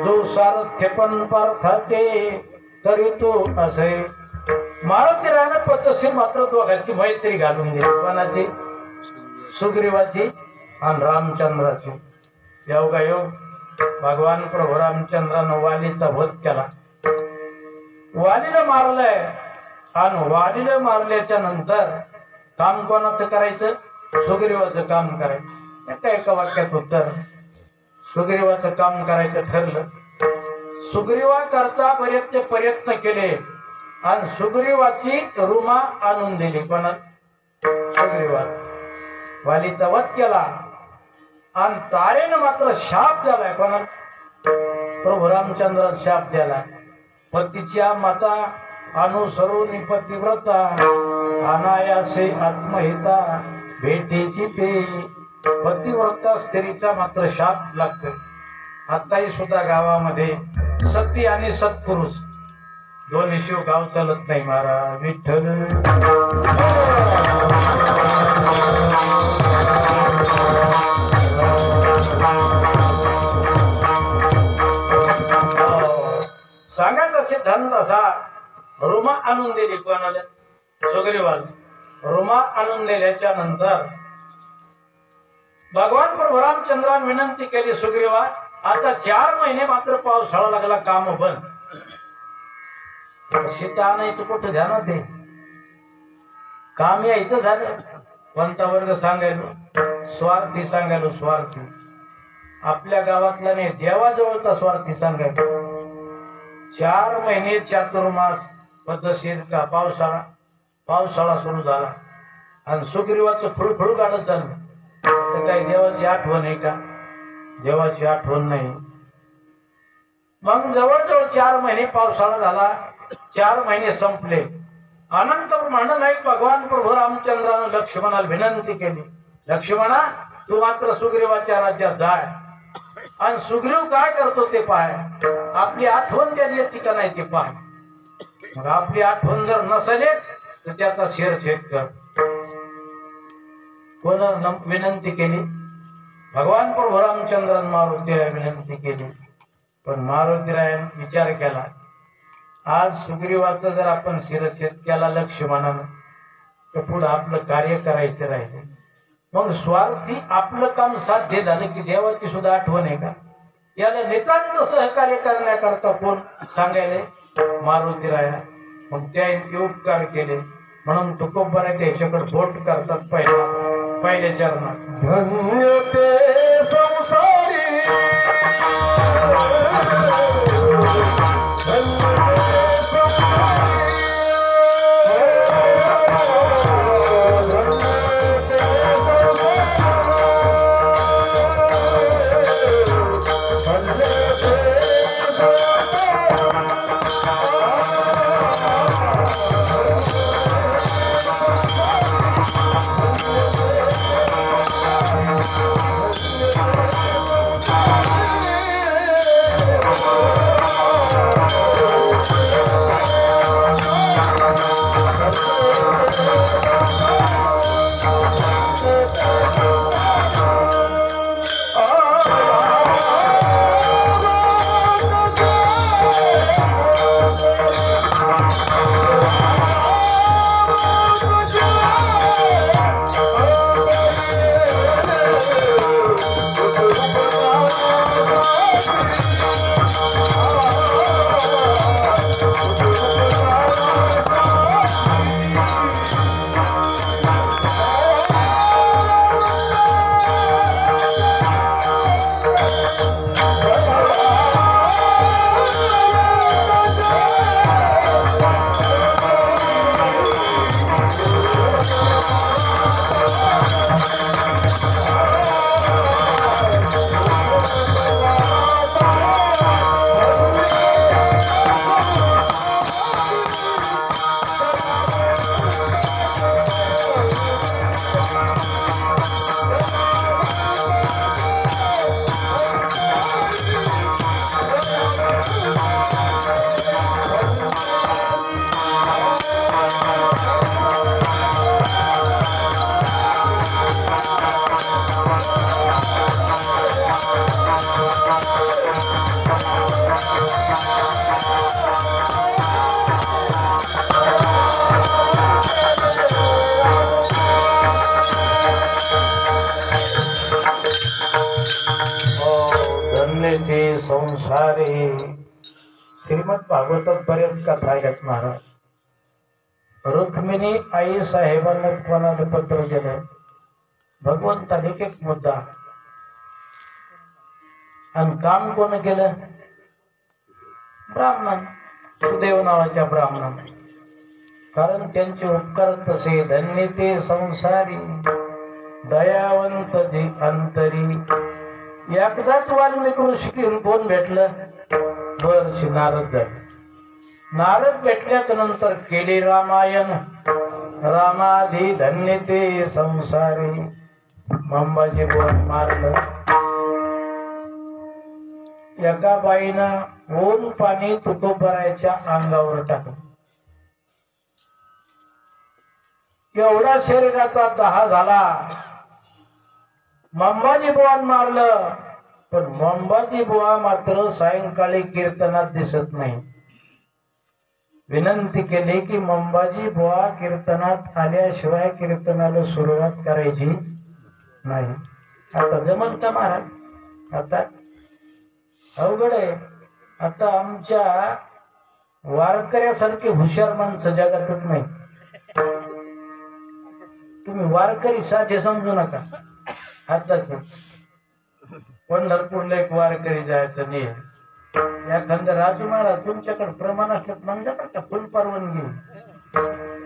जो सारथ्य पण पार्थाचे तरी तो असे. मारुती राणा पद्धतशीर मात्र दोघांची मैत्री घालून दिली. कोणाची? सुग्रीवाची आणि रामचंद्राची. योगायोग भगवान प्रभू रामचंद्रानं वालीचा वध केला. वालीला मारलंय आणि वालीला मारल्याच्या नंतर काम कोणाचं करायचं? सुग्रीवाचं काम करायचं. एका वाक्यात उत्तर. सुग्रीवाचं काम करायचं ठरलं. सुग्रीवा करता बरेचसे प्रयत्न केले आणि सुग्रीवाची रुमा आणून दिली. कोणा? सुग्रीवा. वालीचा वध केला आणि तारेनं मात्र शाप द्यालाय. कोणा? प्रभू रामचंद्र शाप द्याला. पतीच्या माता अनुसरून पतिव्रता अनायासे आत्महिता भेटीची ते. पतिव्रता स्त्रीचा मात्र शाप लागतो. आताही सुद्धा गावामध्ये सती आणि सत्पुरुष दोन्ही शिव गाव चालत नाही. महाराज विठ्ठल सांगायचा सिद्धांत असा. रुमा आणून दिली. कोणाला? सुग्रीवाला. रुमा आणून दिल्याच्या नंतर भगवान प्रभू रामचंद्राने विनंती केली. सुग्रीवा, आता 4 महिने मात्र पावसाळा लागला, काम बंद. सीता आणायचं कुठं ध्यानात आहे? काम यायचं झालं. कोणता वर्ग सांगायलो? स्वार्थी सांगायलो. स्वार्थी आपल्या गावातला नाही, देवाजवळचा स्वार्थी सांगायलो. 4 महिने चातुर्मास पद्धतशीर का पावसाळा सुरू झाला आणि सुग्रीवाचं फुळफुळ गाणं चाललं. तर काही देवाची आठवण आहे का? देवाची आठवण नाही. मग जवळजवळ 4 महिने पावसाळा झाला. 4 महिने संपले. अनंत ब्रह्मांड नाही. भगवान प्रभू रामचंद्रानं लक्ष्मणाला विनंती केली. लक्ष्मणा, तू मात्र सुग्रीवाच्या राज्यात जाय आणि सुग्रीव काय करतो ते पाय. आपली आठवण त्याला येते का नाही ते पाय. मग आपली आठवण जर नसेल तर त्याचा शिरछेद कर. कोण विनंती केली? भगवान प्रभू रामचंद्राने मारुतीला विनंती केली. पण मारुतीरायाने विचार केला, आज सुग्रीवाचा जर आपण शिरछेद केला लक्ष्मणानं तर पुढे आपलं कार्य करायचं राहिले. मग स्वार्थी आपलं काम साध्य झालं की देवाची सुद्धा आठवण आहे का? याला नितांत सहकार्य करण्याकरता कोण सांगायले? मारुतीराया. मग त्यांनी उपकार केले म्हणून तुकोबरा त्याच्याकडे बोट करतात. पहिल्या चरणात धन्य ते संसारी संसारी श्रीमद भागवतात बरेच कथा आहेत महाराज. रुक्मिणी आई साहेबांना कोणाला पत्र दिलं भगवंताने एक मुद्दा आणि काम कोण केलं ब्राह्मण सुदेव नावाच्या ब्राह्मण कारण त्यांचे उपकार तसे धन्य ते संसारी दयावंत जे अंतरी एकदाच वाल्मिक ऋषी कोण भेटलं महर्षी नारद नारद भेटल्याच्या नंतर केले रामायण रामाधी धन्य ते संसारी अंबाजी बोल मारलं एका बाईनं ऊन पाणी तुकोबरायच्या अंगावर टाकलं एवढा शरीराचा दहा झाला मंबाजी बुवान मारलं पण मंबाजी बुवा मात्र सायंकाळी कीर्तनात दिसत नाही विनंती केली की मंबाजी बुवा कीर्तनात आल्याशिवाय कीर्तनाला सुरुवात करायची नाही आता जमल का महाराज आता अवघड आहे आता आमच्या वारकऱ्यासारखी हुशार माणसं जगातच नाही तुम्ही वारकरी साधे समजू नका आताच पंढरपूरला एक वारकरी जायचं नाही एखाद्या राजू महाराज तुमच्याकडे प्रमाण असलं म्हणजे का फुल परवानगी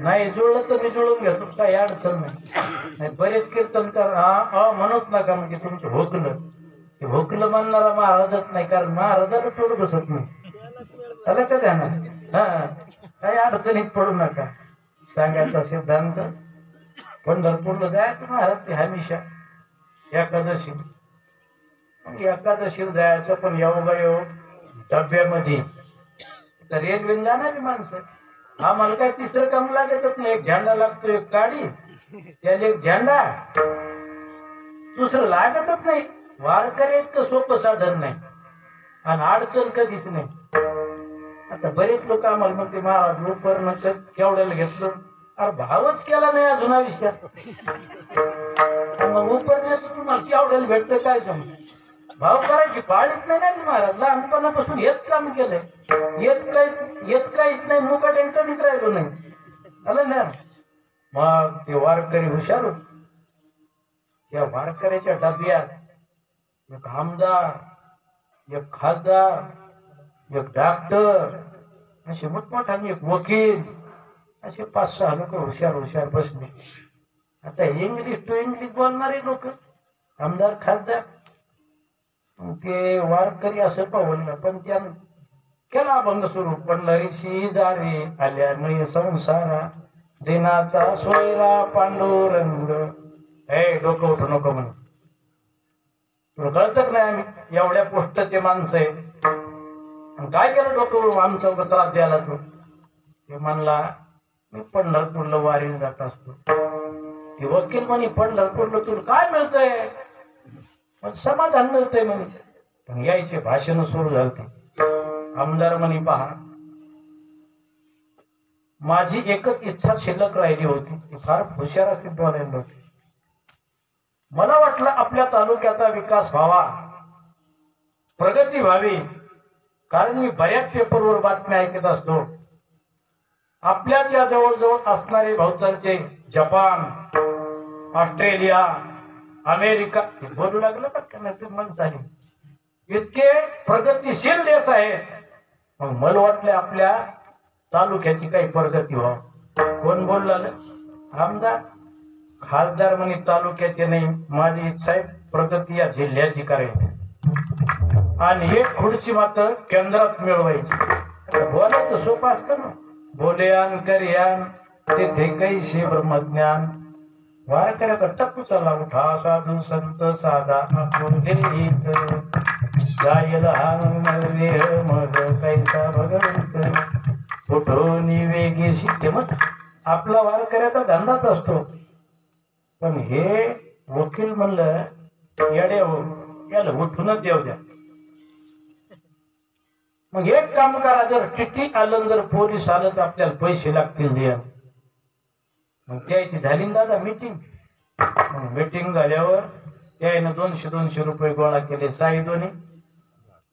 नाही जुळलं तर मी जुळून घेतो काही अडचण नाही बरेच कीर्तनकार हा म्हणत नका म्हणजे तुमचं भोकलं म्हणणारा महाराजच नाही कारण महाराजाला थोडं बसत नाही त्याला का ध्यानात काही अडचणीत पडू नका सांगायचा सिद्धांत पंढरपूरला जायचं महाराज ते हमेशा एकादशी एकादशीला जायचं पण योगायोग डब्यामध्ये तर एक बिन जाणारी माणसं आम्हाला काय तिसरं काम लागतच नाही एक झेंडा लागतो एक काडी त्याला एक झेंडा दुसरं लागतच नाही वारकरी इतकं सोपं साधन नाही आणि अडचण कधीच नाही आता बरेच लोक आम्हाला म्हणते महाराज उपरण केवढ्याला घेतलं अरे भावच केला नाही अजून आयुष्यात मग उपरण्याचं तुम्हाला केवढ्याला भेटतं काय समज भाव करायची पाळीच नाही ना महाराज लहानपणापासून हेच काम केलंय येत काहीच नाही मुका कधीच राहिलो नाही आलं ना मग ते वारकरी हुशार होत त्या वारकऱ्याच्या डब्यात एक आमदार एक खासदार एक डॉक्टर असे मोठमोठाने एक वकील असे 5-6 लोक हुशार बसले आता इंग्लिश टू इंग्लिश बोलणारे लोक आमदार खासदार ते वारकरी असं पावलं पण त्या केला अभंग सुरू पंढरीशी जारी आल्या नाही संसारा दिनाचा सोयरा पांडुरंग हे डोकं उठू नको म्हणून तुला कळतच नाही आम्ही एवढ्या पोस्टचे माणसं आहे काय केलं डोकं आमचा त्रास द्यायला तू ते म्हणला मी पंढरपूरला वारीला जात असतो ते वकील म्हणे पंढरपूरला तुला काय मिळतंय समाधान मिळतंय म्हणे पण यायचे भाषण सुरू झालते आमदार म्हणे पहा माझी एकच इच्छा शिल्लक राहिली होती ती फार हुशार अशी बोलायला होती मला वाटलं आपल्या तालुक्याचा विकास व्हावा प्रगती व्हावी कारण मी बऱ्याच पेपरवर बातम्या ऐकत असतो आपल्या या जवळजवळ असणारे भोवतालचे जपान ऑस्ट्रेलिया अमेरिका बोलू लागलं पटकन मन झाले इतके प्रगतीशील देश आहेत मग मला वाटलं आपल्या तालुक्याची काही प्रगती व्हावं कोण बोललं आमदार खासदार म्हणे तालुक्याचे नाही माझी इच्छा आहे प्रगती या जिल्ह्याची करायची आणि एक खुर्ची मात्र केंद्रात मिळवायची बोलायचं सोपं असतं ना बोलयान करयान तेथे कैशी ब्रह्मज्ञान वारकऱ्याचा टप्पू चला उठा साधू संत साधा जायल मग कैसा भगवंत उठून वेगी शिक्के मग आपला वारकऱ्याचा धंदाच असतो पण हे वकील म्हणलं येड्या हो याला उठूनच येऊ द्या मग एक काम करा जर चिठ्ठी आलं जर पोलीस आलं तर आपल्याला पैसे लागतील द्या मग त्याची झाली ना दादा मीटिंग झाल्यावर त्याने 200 रुपये गोळा केले साई दोन्ही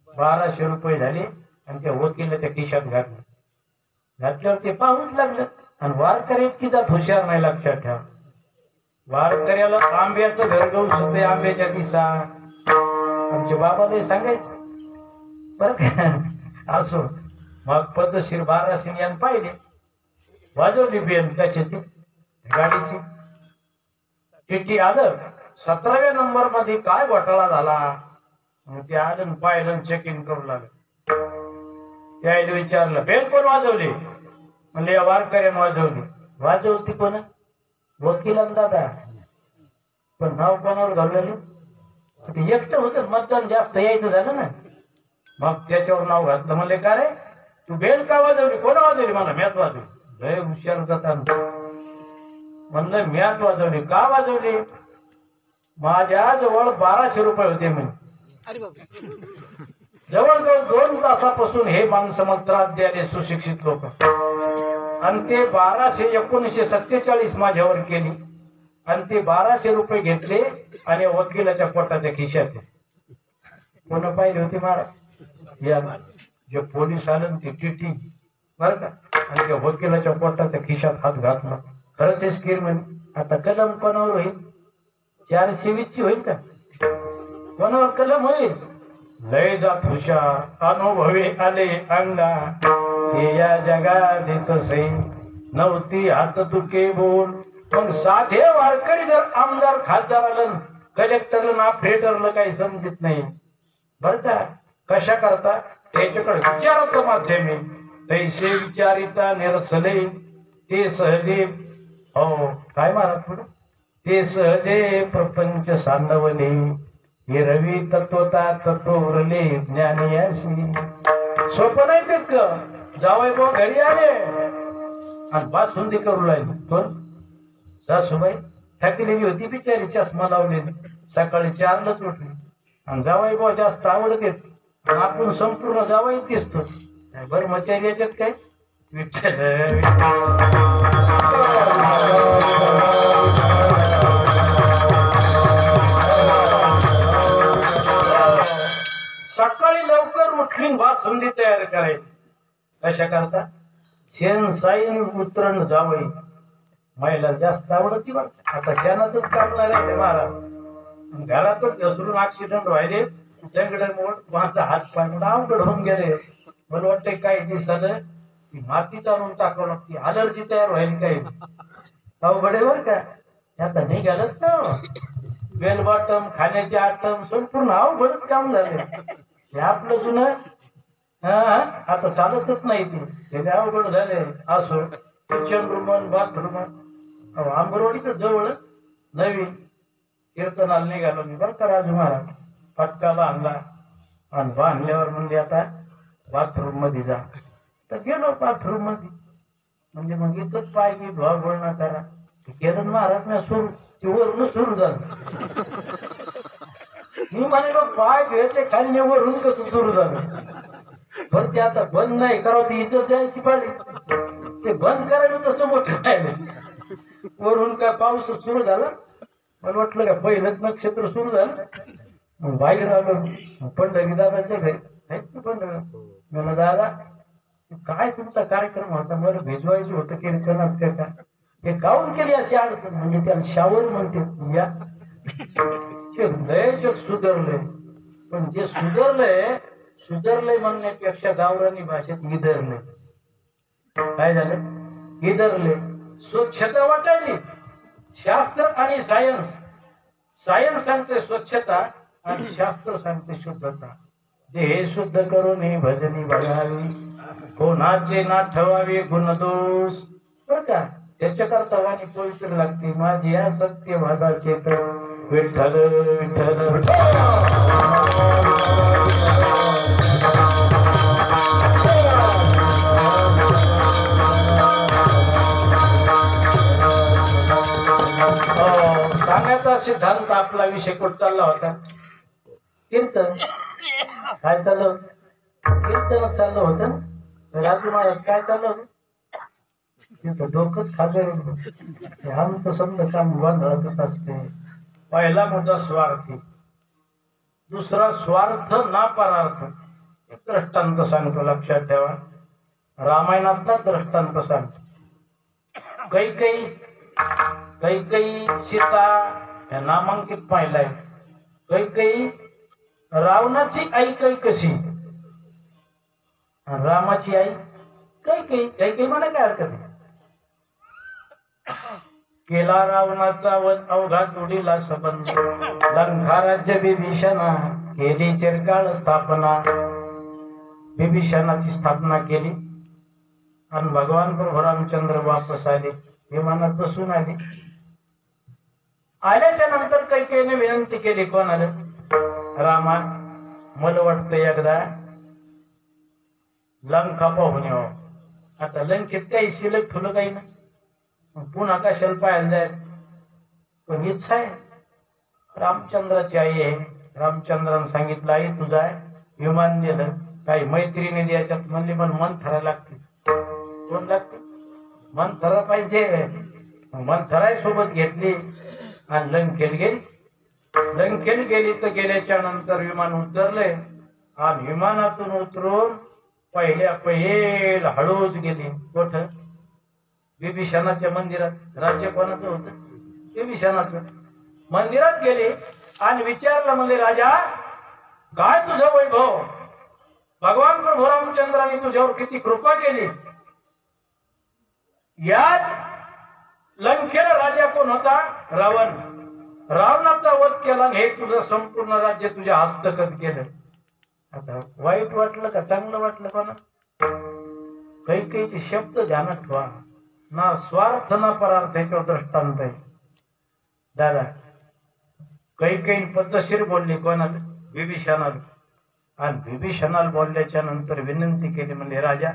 1200 रुपये झाले आणि त्या वकील त्या खिशात घातल्यावर ते पाहूच लागलं आणि वारकरी इतकी जात हुशार नाही, लक्षात ठेवा. वारकऱ्याला आंब्याचं घर घेऊन सुद्धा आंब्याच्या दिसा आमचे बाबा ते सांगायचे बर का. असो मग पद्धतशीर 12 यान पाहिले, वाजवली बेल कशाची, गाडीची. टीटी आलं 17व्या नंबर मध्ये काय घोटाळा झाला. ते आलं पाहिलं, चेकिंग करू लागलं. त्याला विचारलं बेल कोण वाजवली, म्हणले या वारकऱ्यानं वाजवली. वाजवती कोण, वकिलान दादा. पण नाव कोणावर घालवलं, एकटं होतं, मतदान जास्त यायचं झालं ना, मग त्याच्यावर नाव घातलं. म्हणले का रे तू बेल का वाजवली, कोण वाजवली, मला मॅच वाजवली. लय हुशार जाता. म्हणलं मॅच वाजवली, का वाजवली, माझ्या जवळ 1200 रुपये होते म्हणे. जवळजवळ 2 तासापासून हे माणसं मग त्रास द्यायले, सुशिक्षित लोक. आणि ते 1947 माझ्यावर केली. आणि ते 1200 रुपये घेतले आणि वकिलाच्या पोटाच्या खिशात. कोण पाहिजे होती महाराज, या जे पोलीस आलं ते टीटी बर का, आणि त्या वकिलाच्या पोटाच्या खिशात हात घातला. खरंच हे स्कीम म्हणे. आता कलम कोणावर होईल, 420 होईल का, कोणावर कलम होईल. लय जात हुशार, अनुभवे आले अंगा, हे या जगात तसे नव्हती हात तुके बोल. मग साधे वारकरी जर आमदार खासदार आलं, कलेक्टरला ना फेडरला काही समजत नाही बर का. कशा करता त्याच्याकडे विचाराचं माध्यम आहे. तैसे विचारिता निरसले ते सहजे, हो काय महाराज पुढे, ते सहजे प्रपंच सांडवले, हे रवी तत्वता तत्वरले ज्ञानियाशी. सोपं नाही तितकं. जावई भाऊ घरी आले आणि बासुंदी करू लागली. कोण, सासूबाई थकलेली होती बिचारी, चष्मा लावलेली, सकाळी 4लाच उठली. आणि जावई भाऊ जास्त आवडते, आपण संपूर्ण जावई दिसतो. बरं मचारी याच्यात काय, विठ्ठल सकाळी लवकर उठली, बासुंदी तयार करायची. कशा करता, शेण साईन उतरण जावई. महिला जास्त आवडती बघ. आता शेणातच काम नाही महाराज, घरातच घसरून ऍक्सिडेंट व्हायले, दगड माझा हात पाय अवघड होऊन गेले. मला वाटतं काही दिवसानं ती माती चालून टाकावं लागते, अलर्जी तयार व्हायला काही अवघड आहे बर का. आता निघालच ना बेल बॉटम, खाण्याचे आटम, संपूर्ण अवघडच काम झाले. हे आपलं जुनं आता चालतच नाही, ते अवघड झाले. असो किचन रूम, बाथरूम, आंबरवाडीच जवळ नवीन कीर्तनाला निघालो मी बरं का. राजू महाराज फटका बांधला आणि बांधल्यावर म्हणजे आता बाथरूम मध्ये जा. तर गेलो बाथरूम मध्ये, म्हणजे मग इथंच पाय की भाव ना करा केलं महाराज ना सुरू, ते वरून सुरू झालं. मी म्हणलो पाय घ्यायचे खाली, वरून कसं सुरू झालं. पण ते आता बंद नाही करावं, ती इज्जत द्यायची पाहिजे. ते बंद करायला तसं मोठं नाही. वरून काय पाऊस सुरू झाला, मला वाटलं का पहिलंच नक्षत्र सुरू झालं. मग बाहेर आलो, पंढरी दादाच्या घरी पंढरी. मला दादा काय तुमचा कार्यक्रम होता, मला भिजवायचं होतं कीर्तनात का, ते काऊन केली अशी अडचण, म्हणजे त्याला शावर म्हणते. या लय सुधारलंय, पण जे सुधारलंय म्हणण्यापेक्षा गावरानी भाषेत इधरलंय. काय झालं, इधरले. स्वच्छता वाटायली. शास्त्र आणि सायन्स, सायन्स सांगते स्वच्छता आणि शास्त्र सांगते शुद्धता. जे हे शुद्ध करून ही भजनी बघावी, कोणाचे ना ठेवावे गुणदोष बर का. त्याच्याकरता वाणी पवित्र लागते. माझी या सत्य भागाचे तर विठ्ठल विठ्ठल. सांगण्याचा सिद्धांत आपला विषय कुठं चालला होता, कीर्तन. काय चाललं, कीर्तन चाललं होतं. राजू महाराज काय चाललं होतं, तिथं डोकंच खाल्लं. आमचं समजा काम बंद असते. पहिला मुद्दा स्वार्थी, दुसरा स्वार्थ ना परार्थ. एक दृष्टांत सांगतो, लक्षात ठेवा. रामायणातला दृष्टांत सांगतो. कैकई सीता हे नामांकित पाहिलाय. कैकई रावणाची आई कैकशी, रामाची आई कैकई मला काय हरकत आहे. केला रावणाचा वध अवघा जोडीला संबंध, लंका राज्य विभीषणा केली चिरकाळ स्थापना. विभीषणाची स्थापना केली आणि भगवान प्रभू रामचंद्र वापस आले, विमानात बसून आले. आल्याच्या नंतर कैकेयीने विनंती केली, कोणाला? रामा, मला वाटतं एकदा लंका पाहून यावं. आता लंकेत काही शिल्लक ठुलं काही ना, पुन्हा कशाला पाहायला जायचं. पण इच्छा आहे, रामचंद्राची आई आहे. रामचंद्राने सांगितलं, आई तुझा विमान नेलं. काही मैत्रिणी याच्यात म्हणली, पण मंथरा लागते. कोण लागते? मंथरा पाहिजे. मंथरा सोबत घेतली आणि लंकेत गेली. लंकेत गेली तर गेल्याच्या नंतर विमान उतरले आणि विमानातून उतरून पहिल्या हळूच गेली. कुठं? विभीषणाच्या मंदिरात. राज्य कोणाचं होतं? विभीषणाचं. मंदिरात गेली आणि विचारलं, म्हणजे राजा काय तुझं वैभव? भगवान प्रभू रामचंद्राने तुझ्यावर किती कृपा केली. याच लंकेला राजा कोण होता? रावण. रावणाचा वध केला, हे तुझं संपूर्ण राज्य तुझ्या हस्तगत केलं. आता वाईट वाटलं का चांगलं वाटलं कोणा? कैकेयीचे शब्द ध्यानात ठेवा. ना स्वार्थ ना परार्थ याच्यावर दृष्टांत आहे. दादा, कैकेयी पद्धतशीर बोलली कोणाला? विभीषणाला. आणि विभीषणाला बोलल्याच्या नंतर विनंती केली, म्हणजे राजा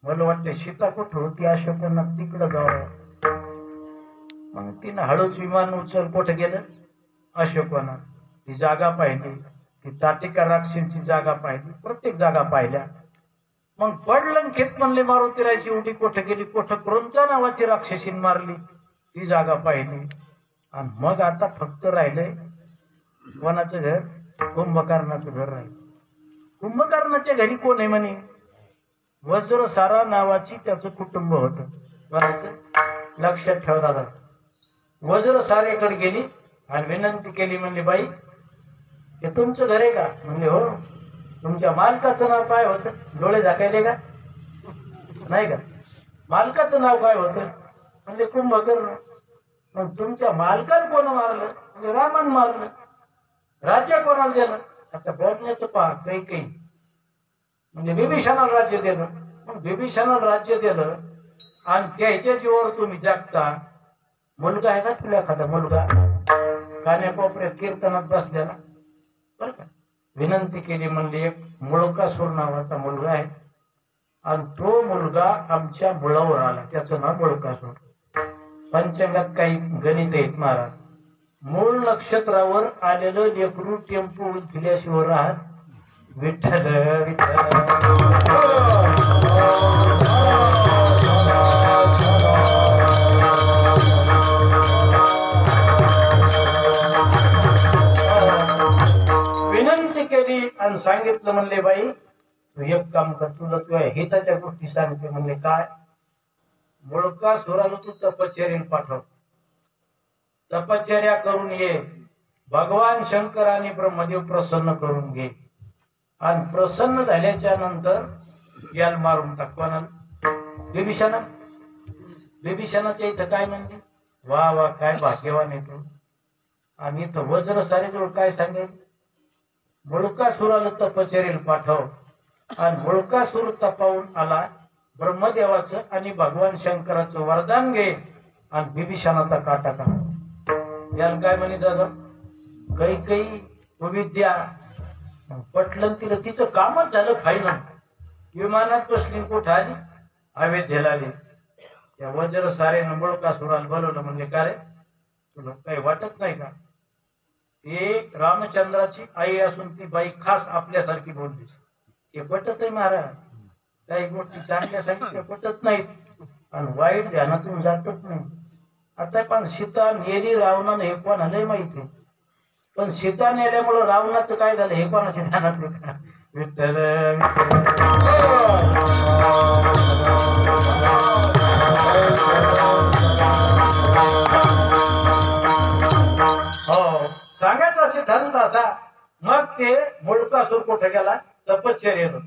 मला वाटते सीता कुठं होती? अशोकांना तिकडं जावं. मग तिनं हळूच विमान उचल कुठं गेलं? अशोकांना. ती जागा पाहिली, ती ताटिका राक्षींची जागा पाहिली, प्रत्येक जागा पाहिल्या. मग पडलं खेत म्हणले, मारुतीरायची उडी कुठं गेली? कुठं क्रोंचा नावाची राक्षसीन मारली, ती जागा पाहिली. आणि मग आता फक्त राहिलंय कोणाचं घर? कुंभकर्णाचं घर राहिलं. कुंभकर्णाच्या घरी कोण आहे म्हणे? वज्रसारा नावाची त्याचं कुटुंब होतं. कोणाचं? लक्षात ठेवा दादा. वज्रसारेकडे गेली आणि विनंती केली, म्हणली बाई हे तुमचं घर आहे का? म्हणजे हो. तुमच्या मालकाचं नाव काय होतं? डोळे झाकायले का? नाही का? मालकाचं नाव काय होतं? म्हणजे कुंभकर्ण. मग तुमच्या मालकाला कोण मारलं? म्हणजे रामन मारलं. राज्य कोणाला दिलं? आता बोलण्याचं पहा. कैकेयी म्हणजे विभीषणाला राज्य दिलं. मग विभीषणाला राज्य दिलं आणि त्याच्या जीवावर तुम्ही जागता. मुलगा आहे का तुला? एखादा मुलगा कान्या कोपऱ्यात कीर्तनात बसलेला, बरं का? विनंती केली, म्हणली एक मुळकासूर नावाचा मुलगा आहे आणि तो मुलगा आमच्या मुळावर आला, त्याचं नाव मुळकासूर. पंचांगात काही गणित आहेत महाराज. मूळ नक्षत्रावर आलेलं लेकरू टेम्पो दिल्याशिवाय राहत. विठ्ठल विठ्ठल. विनंती केली आणि सांगितलं, म्हणले बाई तू एक काम कर, तुला तुझ्या हिताच्या गोष्टी सांगते. म्हणले काय? मुळकासुराला तू तपश्चर्या पाठव, तपश्चर्या करून ये. भगवान शंकर आणि ब्रह्मदेव प्रसन्न करून घे आणि प्रसन्न झाल्याच्या नंतर याल मारून टाक. कोणाला? विभीषणा. विभीषणाच्या इथं काय म्हणते? वा वा काय भाग्यवान येतो. आणि इथं वज्र सारेजवळ काय सांगेल? मुळकासुराला तपश्चर्येला पाठव. आणि मुळकासूर तपावून आला, ब्रह्मदेवाचं आणि भगवान शंकराचं वरदान घे आणि विभीषणाचा काटा का. याला काय म्हणे दादा? कैकेयी विद्या पटलं तिला. तिचं कामच झालं फायनल. विमानात बसली, कुठं आली? अयोध्येला आली. त्या वज्र सारेनं मुळकासुराला बोलवलं. म्हणजे का रे, तुला काही वाटत नाही का? ते रामचंद्राची आई असून ती बाई खास आपल्यासारखी बोलली. हे पटत आहे महाराज. काही गोष्टी चांगल्या सांगितल्या पटत नाहीत आणि वाईट ध्यानातून जातच नाही. आता पण सीता नेली रावणानं हे कोणालाही माहिती. पण सीता नेल्यामुळं रावणाचं काय झालं हे कोणाच्या ध्यानात नाही. विठ्ठल विठ्ठल. तपश्चर्येनं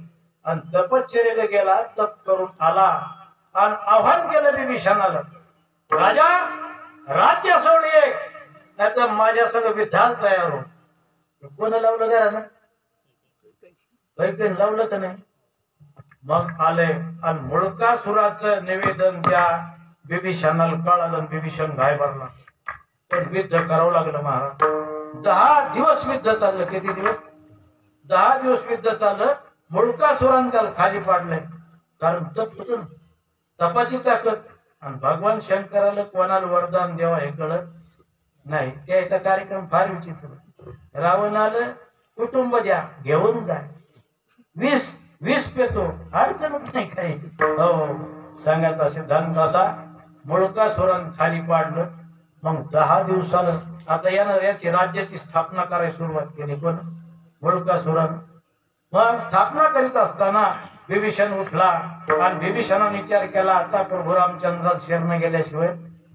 आणि तपश्चर्येला गेला, तप करून आला आणि आव्हान केलं विभीषणाला, राजा राज्य सोड एक, नाही तर माझ्या सगळं विधान तयार हो. कोण लावलं घरानं? काही लावलं तर नाही. मग आले आणि मुळकासुराचं निवेदन त्या विभीषणाला कळालं. विभीषण घाय भरला, पण युद्ध करावं लागलं महाराज. 10 दिवस युद्ध चाललं. किती दिवस? 10 दिवस युद्ध चाललं. मुळकासुरानं त्याला खाली पाडलंय, कारण तप होतं, तपाची ताकद. आणि भगवान शंकराला कोणाला वरदान द्यावा हे कळत नाही. त्याचा कार्यक्रम फार विचित्र. रावणाला कुटुंब द्या, घेऊन जा, विष पेतो, अडचणच नाही काही. हो सांगत असे धन तसा मुळकासुरानं खाली पाडलं. मग 10 दिवसाला आता येणार याची राज्याची स्थापना करायला सुरुवात केली. कोण? मुळकासुरानं. मग स्थापना करीत असताना विभीषण उठला आणि विभीषणाने विचार केला, आता प्रभू रामचंद्रात शरण गेल्याशिवाय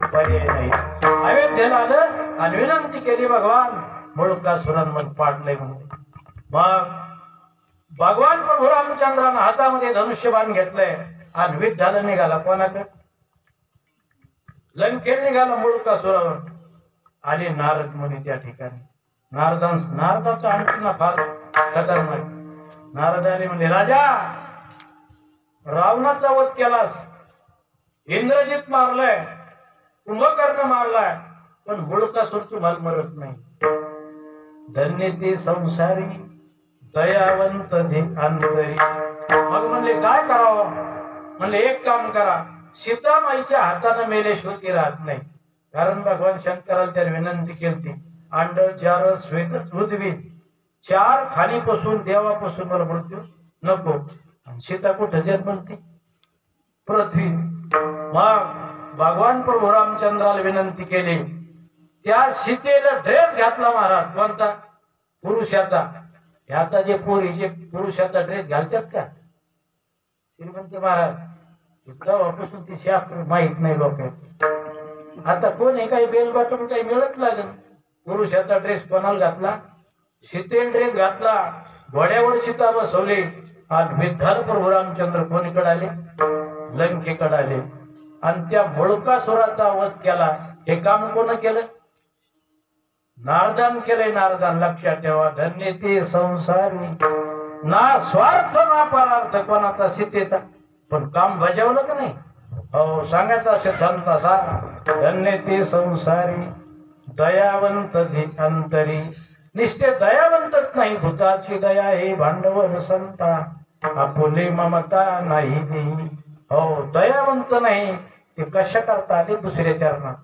पर्याय नाही. अयोध्येला आलं आणि विनंती केली, भगवान मुळकासुरानं मग पाडलंय म्हणून. मग भगवान प्रभू रामचंद्रानं हातामध्ये धनुष्यबाण घेतलंय आणि युद्धाला निघाला. कोणाकडे? लंकेत निघाला मुळकासुरावर. आले नारद मुनी त्या ठिकाणी. नारदाचा आणखी फार खतरनाक. नारद आले म्हणजे, राजा रावणाचा वध केलास, इंद्रजित मारलाय, कुंभकर्ण मारलाय, पण मुळकासुर तुम्हाला मरत नाही. धन्य ते संसारी दयावंत जे अंतरी. मग म्हणले काय करावं? म्हणले एक काम करा, सीतामाईच्या हाताने मेल्याशिवाय ती राहत नाही. कारण भगवान शंकराला त्याने विनंती केली, अंड चार श्वेत पृथ्वी 4 खालीपासून देवापासून मला मृत्यू नको. सीता कुठे जन्मती? पृथ्वी. मग भगवान प्रभू रामचंद्राला विनंती केली, त्या सीतेला ड्रेस घातला महाराज. कोणता? पुरुषाचा. आता जे पोरी जे पुरुषाचा ड्रेस घालतात का श्रीमंत महाराज, तेव्हापासून ती शास्त्र माहित नाही लोक. आता कोण हे काही बेल बाटून काही मिळत लागेल. पुरुषाचा ड्रेस कोणाला घातला? सीतेने ड्रेस घातला, घोड्यावर सीता बसवली आणि विठ्ठल प्रभू रामचंद्र कोणीकडे आले? लंकेकडे आले आणि त्या मुळकासुराचा वध केला. हे काम कोण केलं? नारदान केलंय. नारदान. लक्षात ठेवा, धन्य ते संसारी ना स्वार्थ ना परार्थ कोणाचा, सीतेचा. पण काम बजावलं का नाही? हो सांगायचं असे धन तसा. धन्य ते संसारी दयावंत जे अंतरी. निष्ठे दयावंतच नाही, भूताची दया हे भांडवल संता, आपुले ममता नाही ती. हो दयावंत नाही ते कशा करता आले दुसऱ्या चरणात.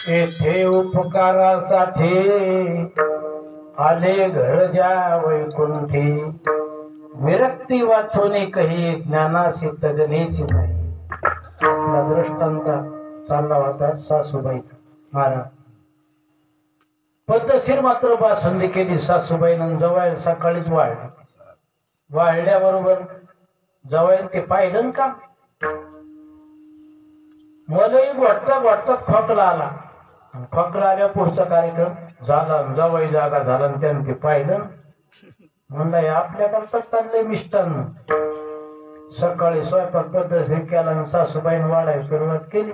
येथे उपकारासाठी आले घर ज्या वैकुंठी, विरक्ती वाचून काही ज्ञानाशी तगणेची नाही. दृष्टांत चालला होता सासूबाईचा. महाराज पद्धतशीर मात्र बासुंदी केली सासूबाईनं. जवळ सकाळीच वाढली. वाढल्याबरोबर जवळ ते पाहिलं ना का मलाही वाटता वाटता खोकला आला खोकला आल्या पुढचा कार्यक्रम झाला जवळ जागा झाला आणि त्यानं ते पाहिलं म्हणलं आपल्याकडचं चाललंय मिष्टांना सकाळी स्वयंपाक पद्धत केला आणि सासूबाईनं वाढायला सुरुवात केली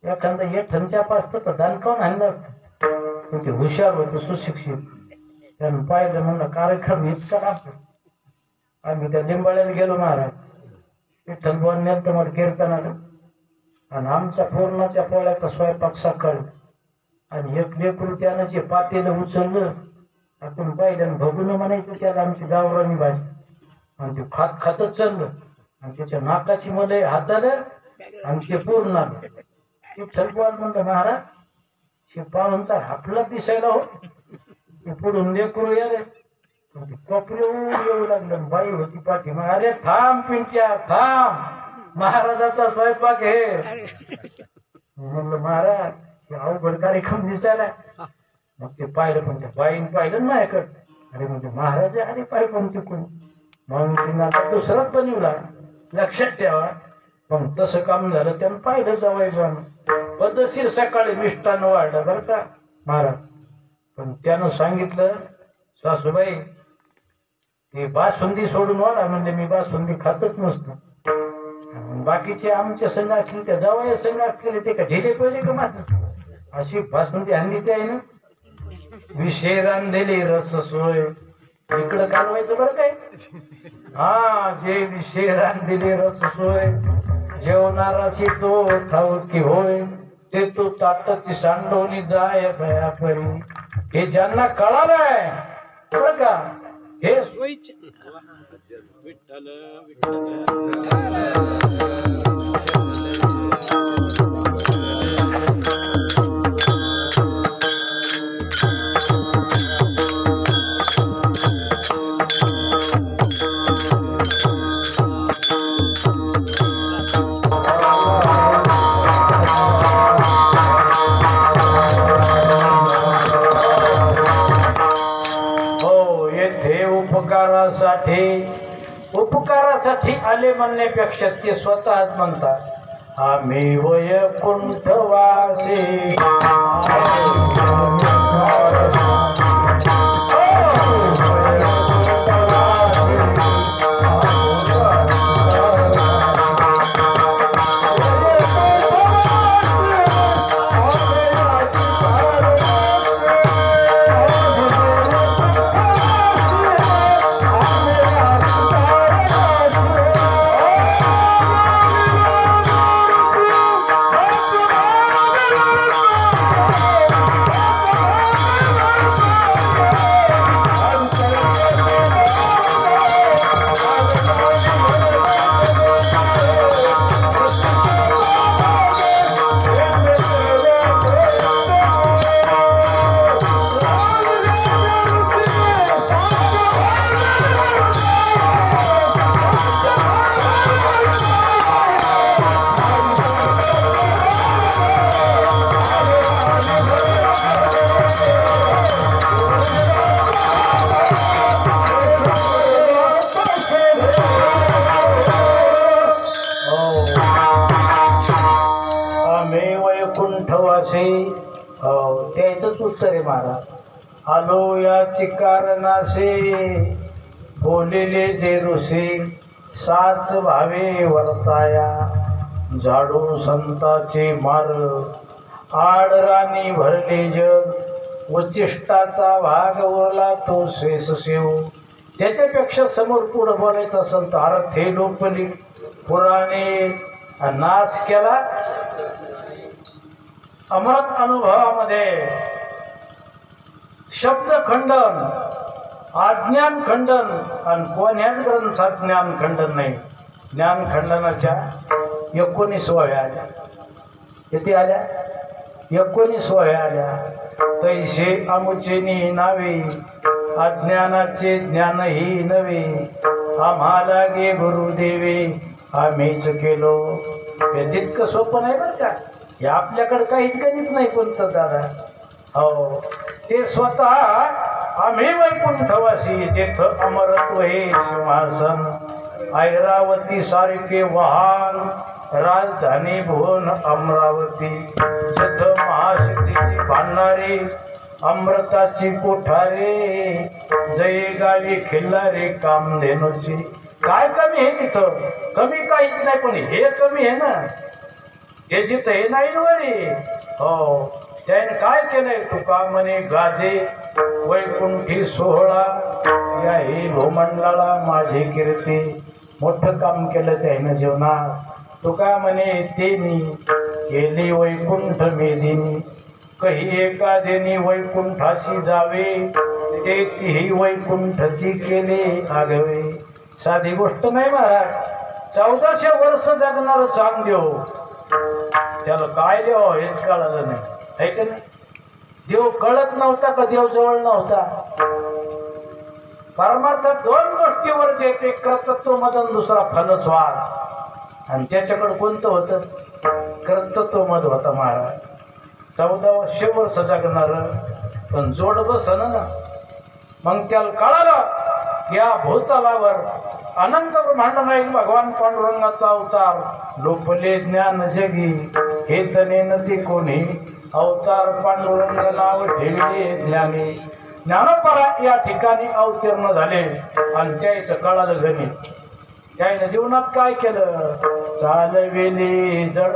एखादा येठणच्या पासत तर दानकावून आणलं असतं ते हुशार होते सुशिक्षित त्यानं पाहिलं म्हणलं कार्यक्रम इतका राहतो आम्ही त्या लिंबाळ्याला गेलो महाराज विठ्ठल बोलण्यात मला कीर्तन आलं आणि आमच्या पूर्णाच्या पोळ्याचा स्वयंपाक सकाळी आणि एक लेकरू त्यानं जे पातेलं उचललं आपण पाहिलं बघून म्हणायचं त्याला आमची गावरानी भाजी आणि ते खात खातच चाललं आणि त्याच्या नाकाची मलई हाताला आणि ते पूर्ण आलं विठ्ठल बोल म्हणलं महाराज हे पाहुणचा हापला दिसायला हो ते पुढून लेकरू याले कपडे येऊ लागलं बाई होती पाठी मग अरे थांब पिंट्या थांब महाराजाचा स्वयंपाक हे म्हणलं महाराज हे अवघड कार्यक्रम दिसायला मग ते पाहिलं पण त्या बाईने पाहिलं माझ्याकडे अरे म्हणजे महाराज अरे पाय पण चुकून मग तिने आता दुसराच बनवला लक्षात ठेवा पण तसं काम झालं त्यानं पाहिलं जावं पद्धतशीर सकाळी मिष्टानं वाढलं बरं का महाराज पण त्यानं सांगितलं सासूबाई ते बासुंदी सोडून वाढा म्हणजे मी बासुंदी खातच नसतो बाकीचे आमच्या संघ असले त्या जावया संघ असलेले ते का ढिले पाहिजे का माझं अशी बासुंदी आणली ते आहे ना विषय रांधलेली रस सोय इकडं कालवायचं बरं काय हा जे विषय रांधलेली रस सोय जेवणाराची तो ठाऊकी होय ते तो ताटाची सांडवणी जाय भयापरी हे ज्यांना कळालंय बरं का हे सोयीच विठ्ठल उपकारासाठी आले म्हणण्यापेक्षा ते स्वतःच म्हणतात आम्ही वैकुंठवासी त्याच उत्तर आहे महाराज आलो याची कारणासे बोलिले जे ऋषी साच भावे वर्ताया झाडू संताचे मार आडराणी भरले जग वचिष्टाचा भाग ओला तो शेष शिव त्याच्यापेक्षा समोर पुढं बोलायचं असेल तर अर्थ हे लोपली पुराणे नाश केला अमृत अनुभवामध्ये शब्द खंडन अज्ञान खंडन आणि कोण्याच ग्रंथात ज्ञान खंडन नाही ज्ञान खंडनाच्या 19 वह्या आल्या किती आल्या 19 वह्या आल्या तैसे अमुचेनी नावे अज्ञानाचे ज्ञान ही नवे आम्हाला गे गुरुदेवे आम्हीच केलो हे तितकं सोपं नाही बरं का हे आपल्याकडे काहीच गणित नाही कोणतं दादा हो ते स्वतः आम्ही वैकुंठवासी तेथ अमरत्व हे सिंहासन ऐरावती सारखे वाहन राजधानी भुवन अमरावती जथ महाशक्तीची भांडारी अमृताची कोठारे जय गावी खिल्लारे कामधेनूची. काय कमी आहे तिथं? कमी काहीच नाही, पण हे कमी आहे ना, हे जिथं हे नाही वरी. हो, त्याने काय केलंय? तुका म्हणे गाजे वैकुंठी सोहळा या हे भूमंडळा माझी कीर्ती. मोठं काम केलं त्यानं जीवनात. तुका म्हणे तेनी केली वैकुंठ मेदिनी कही एका देनी वैकुंठाशी जावे ते तीही वैकुंठची केले आगवे. साधी गोष्ट नाही महाराज. 1400 वर्ष जगणार चांगदेव, त्याला काय देव हेच कळलं नाही, आहे का नाही? देव कळत नव्हता का देव जवळ नव्हता? परमार्थात 2 गोष्टीवर जे एक कर्तृत्व मदन, दुसरा फलस्वाद. आणि त्याच्याकडे कोणतं होतं? कर्तृत्व मद होता महाराज. 1400 वर्ष जगणार, पण जोड बसन ना. मग त्याला कळालं या भूतलावर अनंत ब्रह्मांडमय भगवान पांडुरंगाचा अवतार. लोपले ज्ञान जगी हे तने नदी कोणी अवतार पांडुरंग नाव ठेवले ज्ञानी. ज्ञानोपरा या ठिकाणी अवतीर्ण झाले आणि त्याचं कळालं गणित. त्याने जीवनात काय केलं? चालवेली जड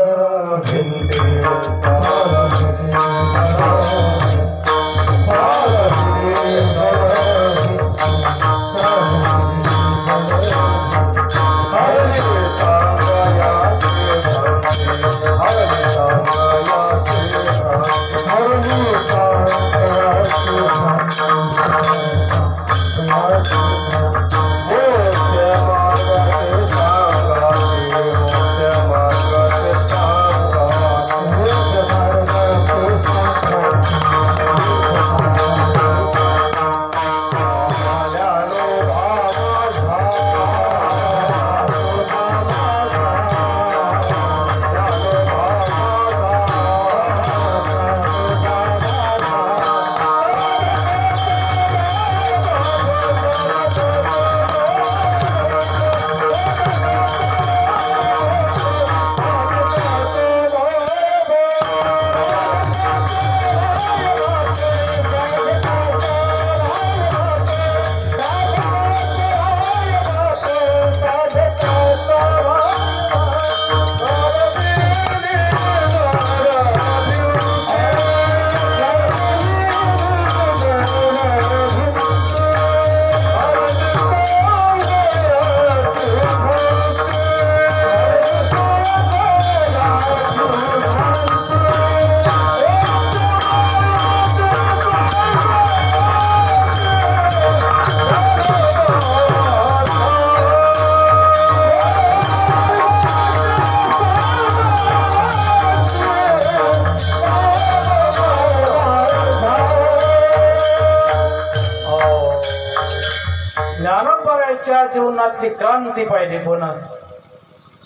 ज्ञानोबराच्या जीवनातली क्रांती पाहिली. पुन्हा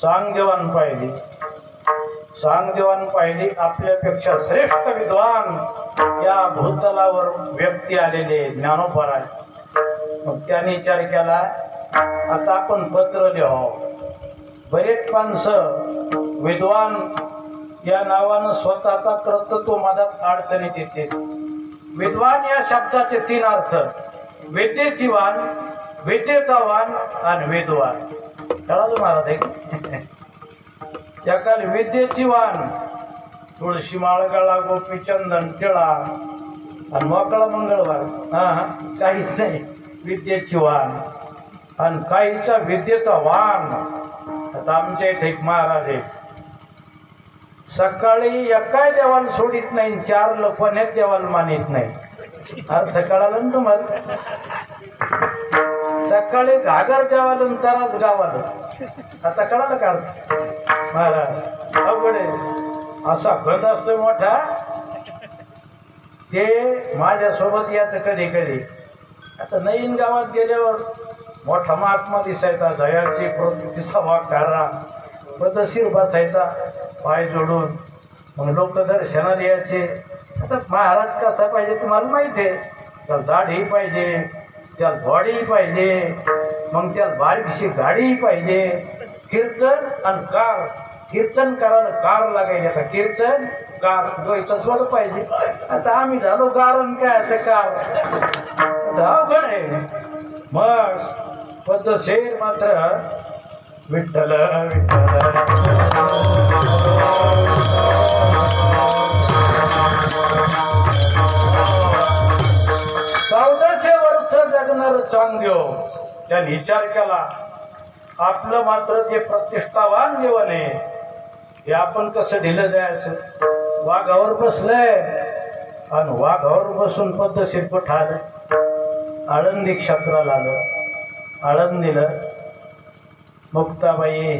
सांगदेवान पाहिली. सांगदेवान पाहिली. आपल्यापेक्षा श्रेष्ठ विद्वान या भूतलावर व्यक्ती आलेले ज्ञानोबराय. मग त्याने विचार केला, आता आपण पत्र लिहाव. बरेच माणसं विद्वान या नावानं स्वतःचा कर्तृत्व मधात अडचणीत येते. विद्वान या शब्दाचे 3 अर्थ: विद्येची वाण, विद्येचा वाण आणि वेदवान. कळालं महाराज? त्याकाल विद्येची वाण तुळशी माळगळा गोपीचंदन टिळा आणि मोकळा मंगळवार. काहीच नाही. विद्येची वाण आणि काहीचा विद्येचा वाण. आता आमच्या इथे एक महाराज आहे, सकाळी एकाय देवाला सोडित नाही, 4 लपण्यात देवाला मानित नाही. अर्थ कळाला ना तुम्हाला? सकाळी घागर देवाला तराच गावाला. आता कळालं का महाराज? अवघड आहे. असा गद असतो मोठा. ते माझ्यासोबत याचं कधी कधी. आता नवीन गावात गेल्यावर मोठा महात्मा दिसायचा, दयाची प्रवृत्तीचा वाकारा, पदशीर बसायचा पाय जोडून. मग लोक दर्शनाला यायचे. आता महाराज कसा पाहिजे तुम्हाला माहिती आहे. तर दाढी पाहिजे, त्याला बॉडी पाहिजे, मग त्याला बारीकशी गाडी पाहिजे. कीर्तन आणि कार, कीर्तन करायला कार लागायची. आता कीर्तन कार द्वैता जोड पाहिजे. आता आम्ही झालो कारण काय असं कार अवघड आहे. मग पद्धतशीर मात्र विठ्ठल विठ्ठल 1400 वर्ष जगणार चांगदेव त्याने विचार केला आपलं मात्र जे प्रतिष्ठावान जीवन आहे हे आपण कसं ढिलं द्यायचं. वाघावर बसलंय आणि वाघावर बसून पद्धतशीर पठार आळंदी क्षेत्राला आलं. आळंदीला मुक्ताबाई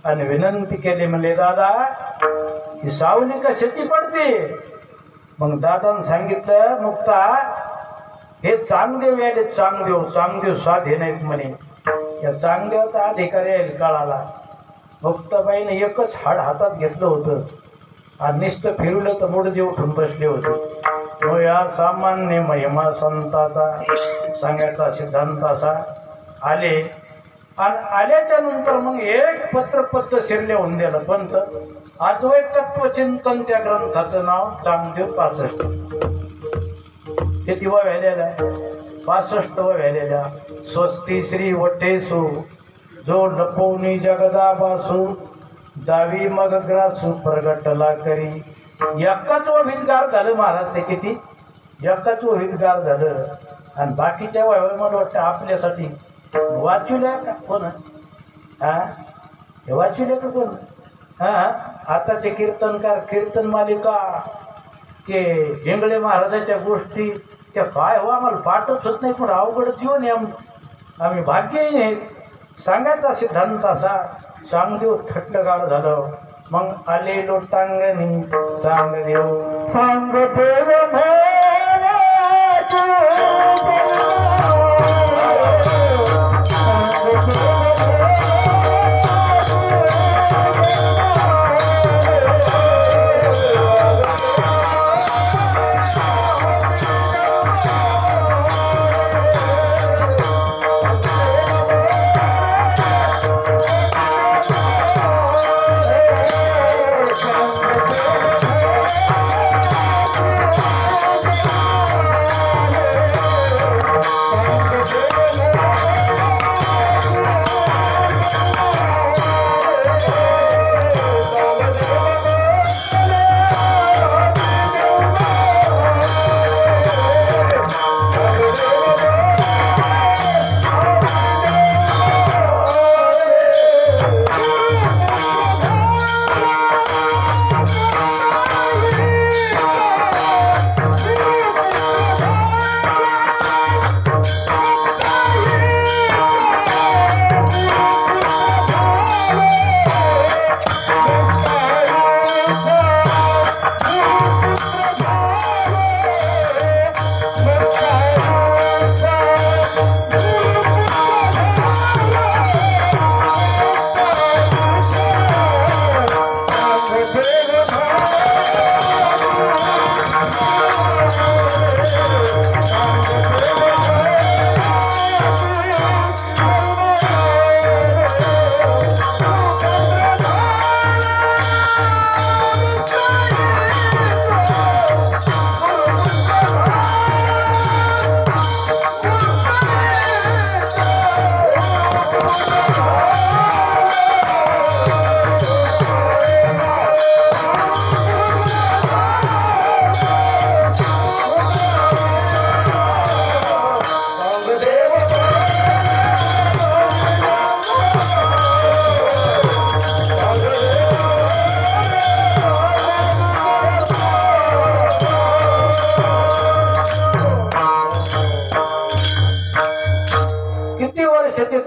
आणि विनंती केली म्हणले दादा ही सावली कशाची पडते. मग दादानं सांगितलं मुक्ता हे चांगदेव याले चांगदेव साधे नाहीत म्हणे. या चांगदेवाचा अधिकारी आहे काळाला. मुक्ताबाईने एकच हाड हातात घेतलं होतं आणि नुसतं फिरवलं तर मुडदे उठून बसले होते. तो या सामान्य महिमा संताचा सांगायचा सिद्धांत असा आले आणि आल्याच्या नंतर मग एक पत्र शिरले होऊन दिलं. पंत अद्वैत तत्वचिंतन त्या ग्रंथाचं नाव चांगदेव 65. ते दिवा व्हायलेला आहे 65 व्हायलेल्या. स्वस्ती श्री वटेसू जो लपवणी जगदाबासू दावी मग ग्रासू प्रगटला करी. एकाच विदगार झालं महाराज. ते किती एकाच विदगार झालं. आणि बाकीच्या वय मला वाटतं आपल्यासाठी वाचुल्या का कोण हा हे वाचुल्या का कोण. हा आताचे कीर्तनकार कीर्तन मालिका ते हिंगळे महाराजाच्या गोष्टी त्या काय हो आम्हाला पाठच होत नाही. पण अवघड जीवन आहे आम्ही भाग्यही सांगायचा सिद्धांत असा. चांगदेव थट्टगार झालं. मग आले लोटांगणी चांगदेव चांगदेव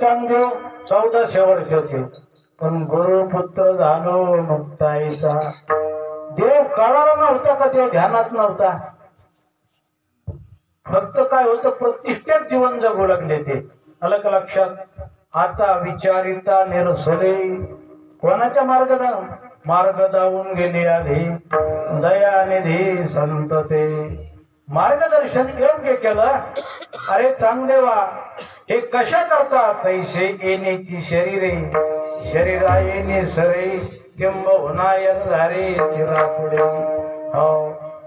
चांगदेव 1400 वर्षाचे. पण गुरुपुत्र झालो मुक्ताईचा. देव काळाला नव्हता का देव ध्यानात नव्हता. फक्त काय होतं प्रतिष्ठेत जीवन जगू लागले ते अलग लक्षात. आता विचारिता निरसले कोणाच्या मार्ग जाऊन गेले आधी दयानिधी संत ते मार्गदर्शन योग्य केलं. अरे चांगदेवा हे कशा करता तैसे येण्याची शरीरे शरीरा येणे सरे किंब होणायन धारे चिरा पुढे हो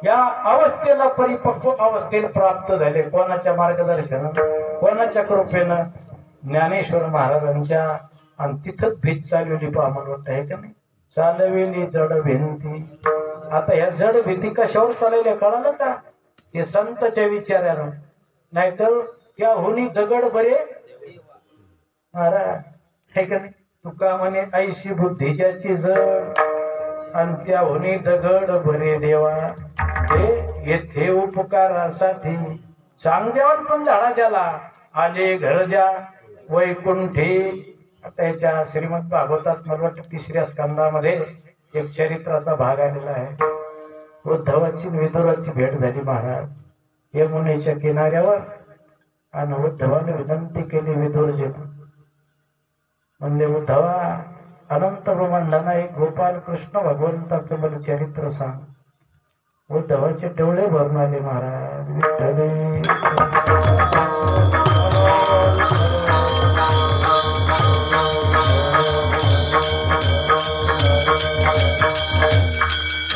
या अवस्थेला परिपक्व अवस्थेला प्राप्त झाले कोणाच्या मार्गदर्शनानं कोणाच्या कृपेनं ज्ञानेश्वर महाराजांच्या आणि तिथंच भीत चालवली आम्हाला वाटत आहे का नाही चालवेली जड भिंती आता ह्या जड भीती कशावर चालवल्या कळालं का हे संतच्या विचारानं नाहीतर त्या होणी दगड बरे महाराज हे का नाही तुका म्हणे ऐशी बुद्धी ज्याची जड आणि त्या होणी दगड बरे देवा हे येथे उपकारासाठी चांगदेवान पण झाला त्याला आले घर द्या वैकुंठी आता याच्या श्रीमद भागवतात मला वाटतं 3ऱ्या स्कंदामध्ये एक चरित्राचा भाग आलेला आहे उद्धवाची विदुराची भेट झाली महाराज यमुनेच्या किनाऱ्यावर आणि उद्धवाने विनंती केली विदुरजी म्हणजे उद्धवा अनंत ब्रह्मांडाना एक गोपाल कृष्ण भगवंताचं मला चरित्र सांग उद्धवाचे डोळे भरून आले महाराज विठ्ठले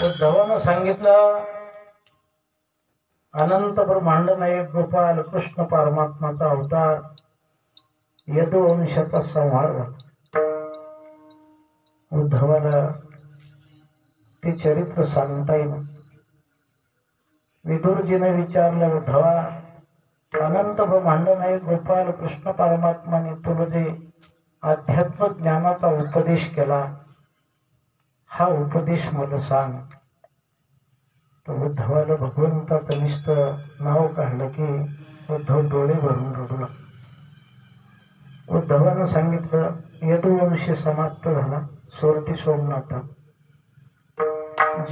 उद्धवानं सांगितलं अनंत ब्रह्मांड नायक गोपाल कृष्ण परमात्माचा अवतार यदुवंशाचा संहार झाला उद्धवाला ते चरित्र सांगता येईल विदुरजीने विचारलं उद्धवा अनंत ब्रह्मांड नायक गोपाल कृष्ण परमात्माने तुला जे अध्यात्म ज्ञानाचा उपदेश केला हा उपदेश मला सांग तर उद्धवाला भगवंताचं नुसतं नाव काढलं की उद्धव डोळे भरून रडला उद्धवानं सांगितलं यदुवंश समाप्त झाला सोरटी सोमनाथ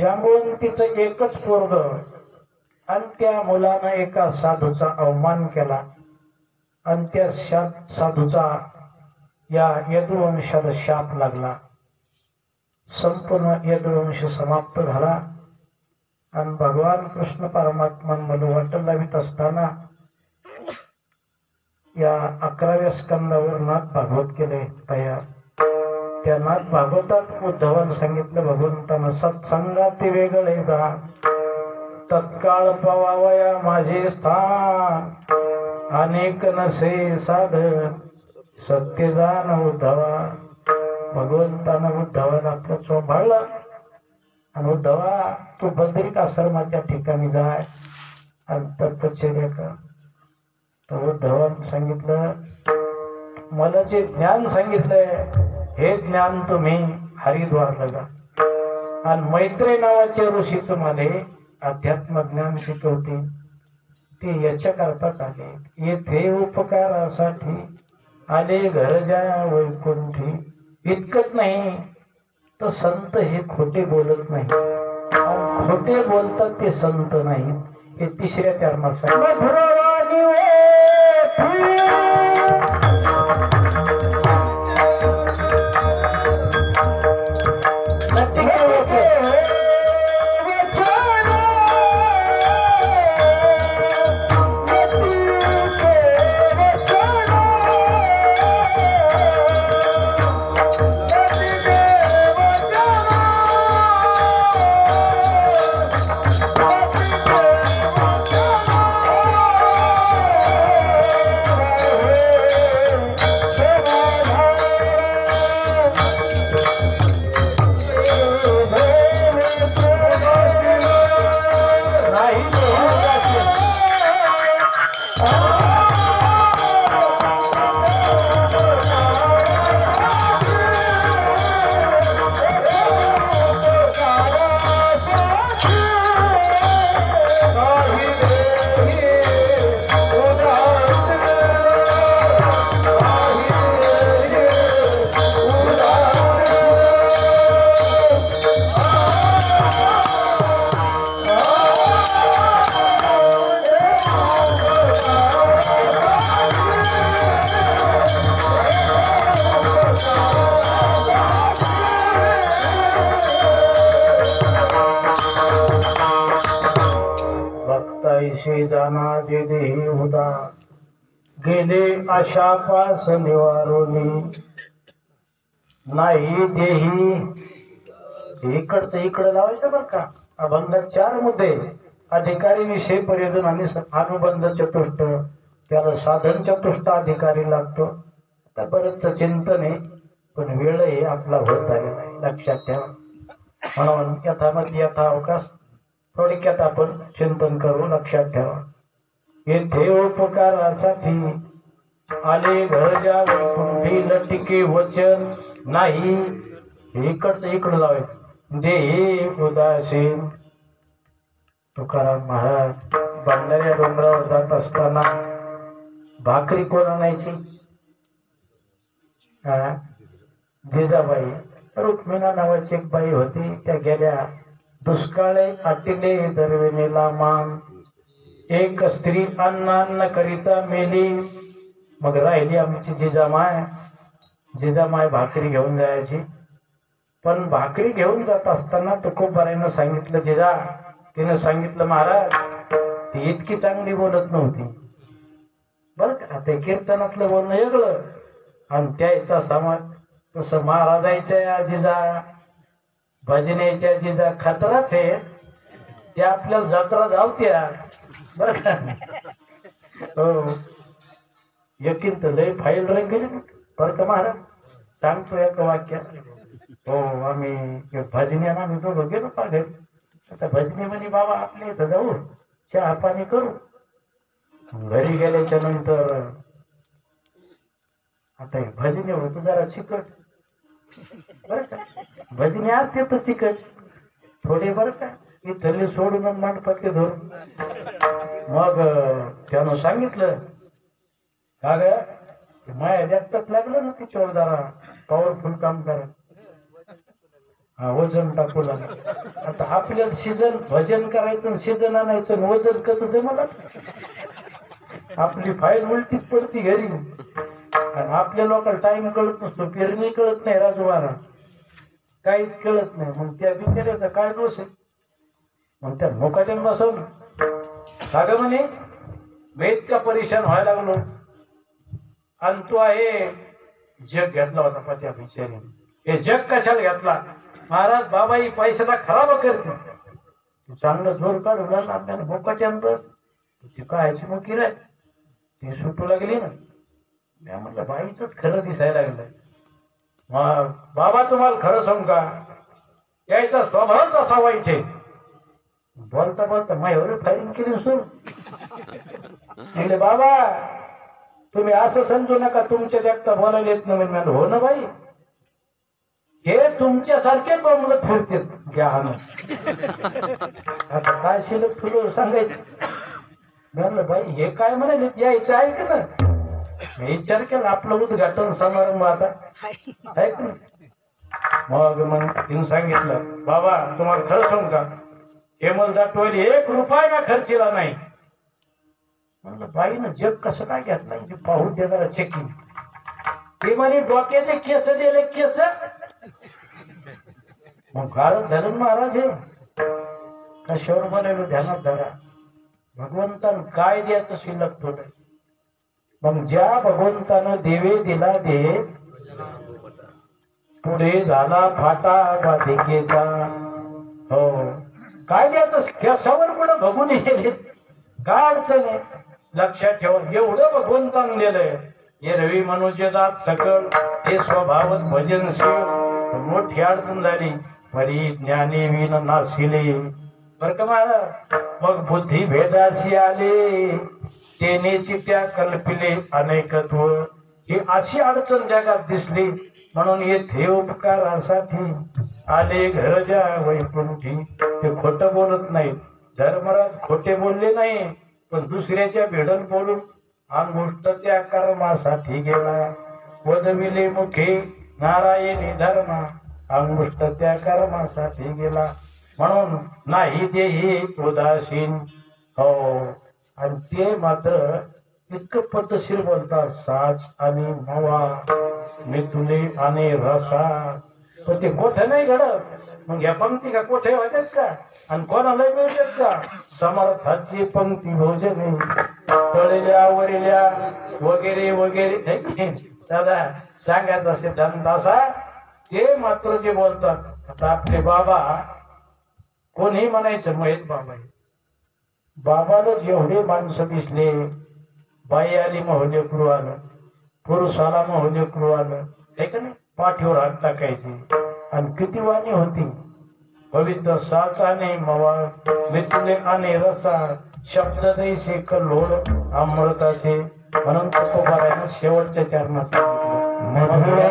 जांबवंतीचं एकच पोरग आणि त्या मुलानं एका साधूचा अवमान केला आणि त्या साधूचा या यदुवंशाला शाप लागला संपूर्ण यदुवंश समाप्त झाला आणि भगवान कृष्ण परमात्मांमध्ये वाट लावित असताना या 11व्या स्कंदावर नाथ भागवत केले तयार त्या नाथ भागवतात उद्धवानं सांगितलं भगवंतानं सत्संगाती वेगळे जा तत्काळ पवावया माझे स्थान अनेक नसे साधन सत्य जाण उद्धवा भगवंतानं उद्धवाला आपलं चोभाळलं आणि उद्धवा तू बद्रिक आश्रमाच्या ठिकाणी जाय आणि तपश्चर्या कर तर उद्धवानं सांगितलं मला जे ज्ञान सांगितलंय हे ज्ञान तुम्ही हरिद्वारला जा आणि मैत्रेय नावाचे ऋषी तुम्हाला अध्यात्म ज्ञान शिकवतील ते याच्या करताच आले येथे उपकारासाठी आले घर ज्या वैकुंठी इतकंच नाही तर संत हे खोटे बोलत नाही खोटे बोलतात ते संत नाही हे 3ऱ्या चरणात सांगितलं गेले आशा पास निवारोनी नाही देही. इकडचं इकडं लावायचं बरं का. अभंगात 4 मुद्दे. अधिकारी विषय पर्यटन आणि अनुबंध चतुष्ट, त्याला साधन चतुष्ट अधिकारी लागतो. आता बरंच चिंतन आहे पण वेळही आपला होत आलेला नाही, लक्षात ठेवा. म्हणून यथामती यथावकाश थोडक्यात आपण चिंतन करू. लक्षात ठेवा, येथे उपकारासाठी आले घरच्या वैकुंठी लटिके वचन नाही. इकडचं इकडं लावायचं. देही उदासीन. तुकाराम महाराज बंडाऱ्या डोंगरावर जात असताना भाकरी कोण आणायची? जिजाबाई. रुक्मिणा नावाची एक बाई होती, त्या गेल्या दुष्काळे आटिले दरवेनेला मान. एक स्त्री अन्न करिता मेली. मग राहिली आमची जिजामाय. जिजामाय भाकरी घेऊन जायची. पण भाकरी घेऊन जात असताना तुकोबारायनं सांगितलं, जिजा, तिने सांगितलं, महाराज ती इतकी चांगली बोलत नव्हती बर का. ते कीर्तनातलं बोलणं वेगळं आणि त्याचा समाज तसं महाराजांच्या जिजा भजनेच्या जिजा खतराच आहे. ते आपल्याला जत्रा धावत्या बर का. हो, यकीन तर लय फाईल रंग गेली बरं का महाराज. सांगतो एक वाक्य. हो, आम्ही भजनी आम्ही दोघं गेलो पाघे. आता भजनी म्हणे, बाबा आपल्या इथं जाऊ, चहा पाणी करू. घरी गेल्याच्या नंतर आता भजनी होतो जरा चिकट बर का. भजनी असते तर चिकट थोडे बर का. इथले सोडून मांडपत्ते धरून. मग त्यानं सांगितलं, का ग माया जास्तच लागलं ना तिच्यावर जरा पॉवरफुल काम करा. हा, वजन टाकू लागलं. आता आपल्याला सीजन भजन करायचं, सीजन आणायचं, वजन कसं जमलं. आपली फाईल उलटीच पडती घरी. आणि आपल्या लोकांना टाइम कळत नसतो, पेरणी कळत नाही, राजवारा काहीच कळत नाही. मग त्या बिचाऱ्याचा काय दोष आहे. मग त्या मोकाट्यान बसवलं. का म्हणे, मी इतका परेशान व्हायला लागलो. आणि तो आहे जग घेतला होता पत्या बिचारी. हे जग कशाला घेतला? महाराज बाबा ही पैशाला खराब करते. चांगलं जोर काढून लागला आपल्याला मोकाट्यान बस. ती कायची मुकीर आहे, ती सुटू लागली ना. मी म्हटलं बाईच खरं दिसायला लागलं. मग बाबा तुम्हाला खरं सांगू का, यायचा स्वभावच असा वाईट आहे. बोलता बोलता माझ्यावर फायरिंग केली सोड. म्हणले बाबा तुम्ही असं समजू नका तुमच्या देखता बोलायला येत नाही. म्हणजे हो ना बाई, हे तुमच्यासारखे बोंबलत फिरते घ्या. आता काय शिल्लक तुला सांगायचं. म्हणलं बाई हे काय म्हणाले, यायचं ऐक ना. मी विचार केला आपलं उद्घाटन समारंभ आता ऐक ना. मग तिने सांगितलं, बाबा तुम्हाला खरं सांगू का, हेमल जाटवाली 1 रुपया का खर्चीला नाही. म्हणलं बाईनं जग कसं काय घेतलं, पाहू दे जरा चेकिंग. ते म्हणे डोक्याचे केस दिले केस. मग गारच झालं महाराज. हे कशावर बोलायला ध्यानात धरा. भगवंतानं काय द्यायचं शिल्लक थोडं. मग ज्या भगवंतानं देवे दिला दे, पुढे झाला फाटा बाधिकेचा. हो, काय द्यायचं केसावर कुठं बघून गेले, काय अडचण आहे. लक्षात ठेवा, एवढं भगवंतानं दिलंय. हे रवी मनुष्यजात सकळ हे स्वभावत भजन शिव. मोठी अडचण झाली, परी ज्ञानी विन नासिले बर का महाराज. मग बुद्धी भेदाशी आले, तेनेची त्या कल्पिले अनेकत्व. ही अशी अडचण जगात दिसली. म्हणून येथे उपकारासाठी आले घरच्या वैकुंठी. ते खोटं बोलत नाही. धर्मराज खोटे बोलले नाही, पण दुसऱ्याच्या भेडन बोलून अंगुष्ट त्या कर्मासाठी गेला. वदविले मुखे नारायणी धर्मा, अंगुष्ट त्या कर्मासाठी गेला. म्हणून नाही तेही उदासीन. हो, आणि ते मात्र इतकं पद्धतशीर बोलतात, साच आणि मवा मिथुले आणि रसा. पण ते मोठं नाही घडत. मग या पंक्ती का कुठे होत्यात का आणि कोणाला मिळतात का समर्थाची पंक्ती भोजने तळलेल्या वरिल्या वगैरे वगैरे है की नाही? दादा सांगायचं सिद्धांत असा ते मात्र जे बोलतात आता आपले बाबा कोणी म्हणायचं महेश बाबा बाबाला जेवढे माणसं दिसले बाई आली महोदय कृवानं पुरुष आला महोदय कृवानं हे का नाही पाठीवर हात टाकायचे आणि किती वाणी होती पवित्र साचाने मवा मिथुले आणि रसा शब्द दैसे कल्लोळ अमृताचे म्हणून तुकोबारायनं शेवटच्या चरणात सांगितलं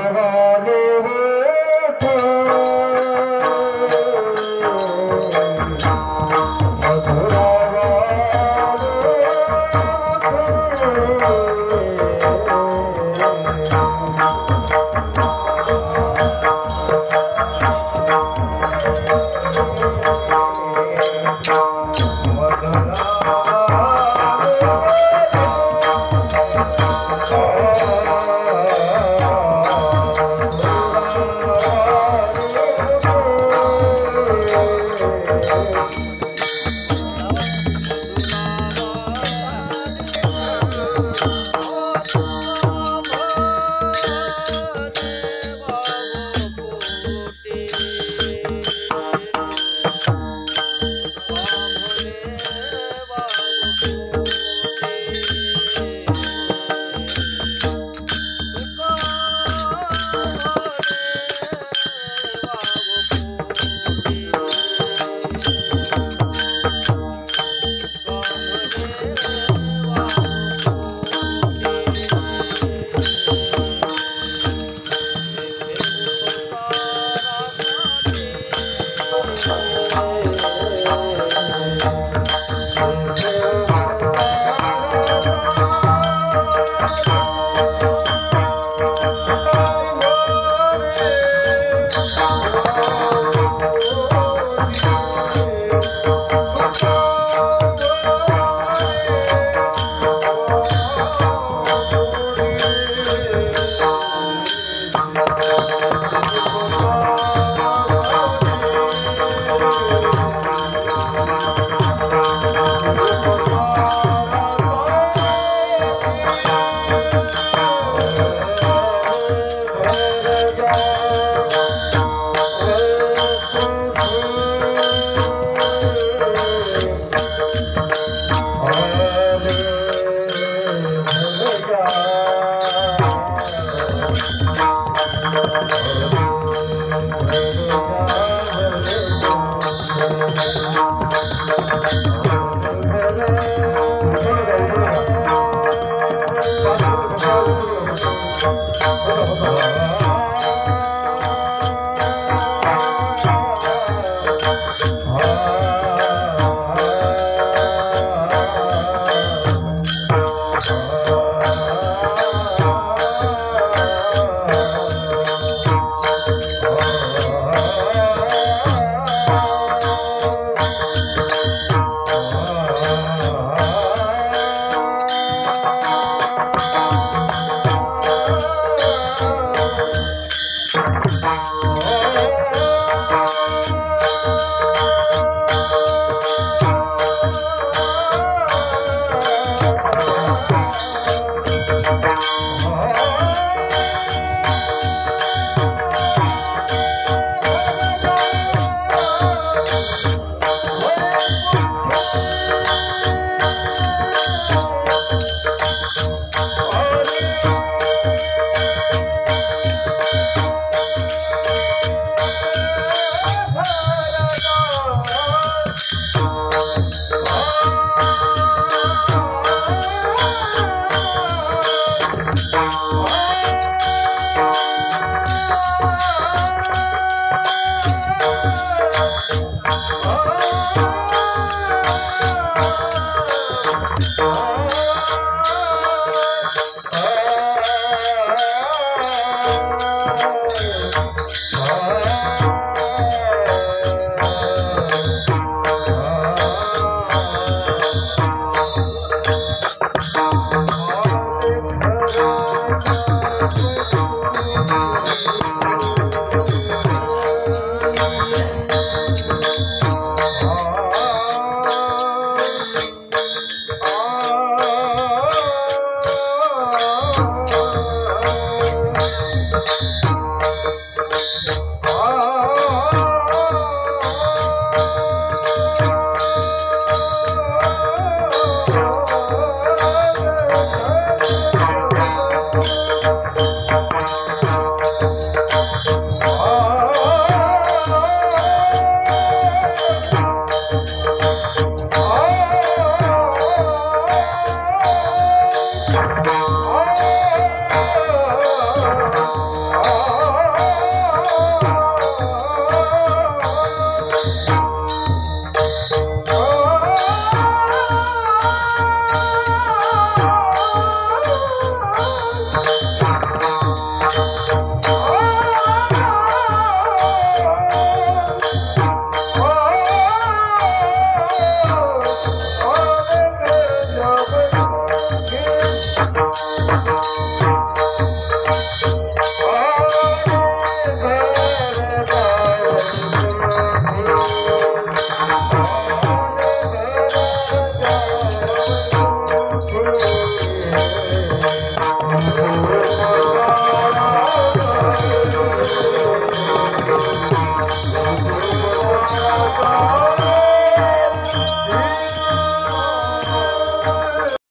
कीर्तन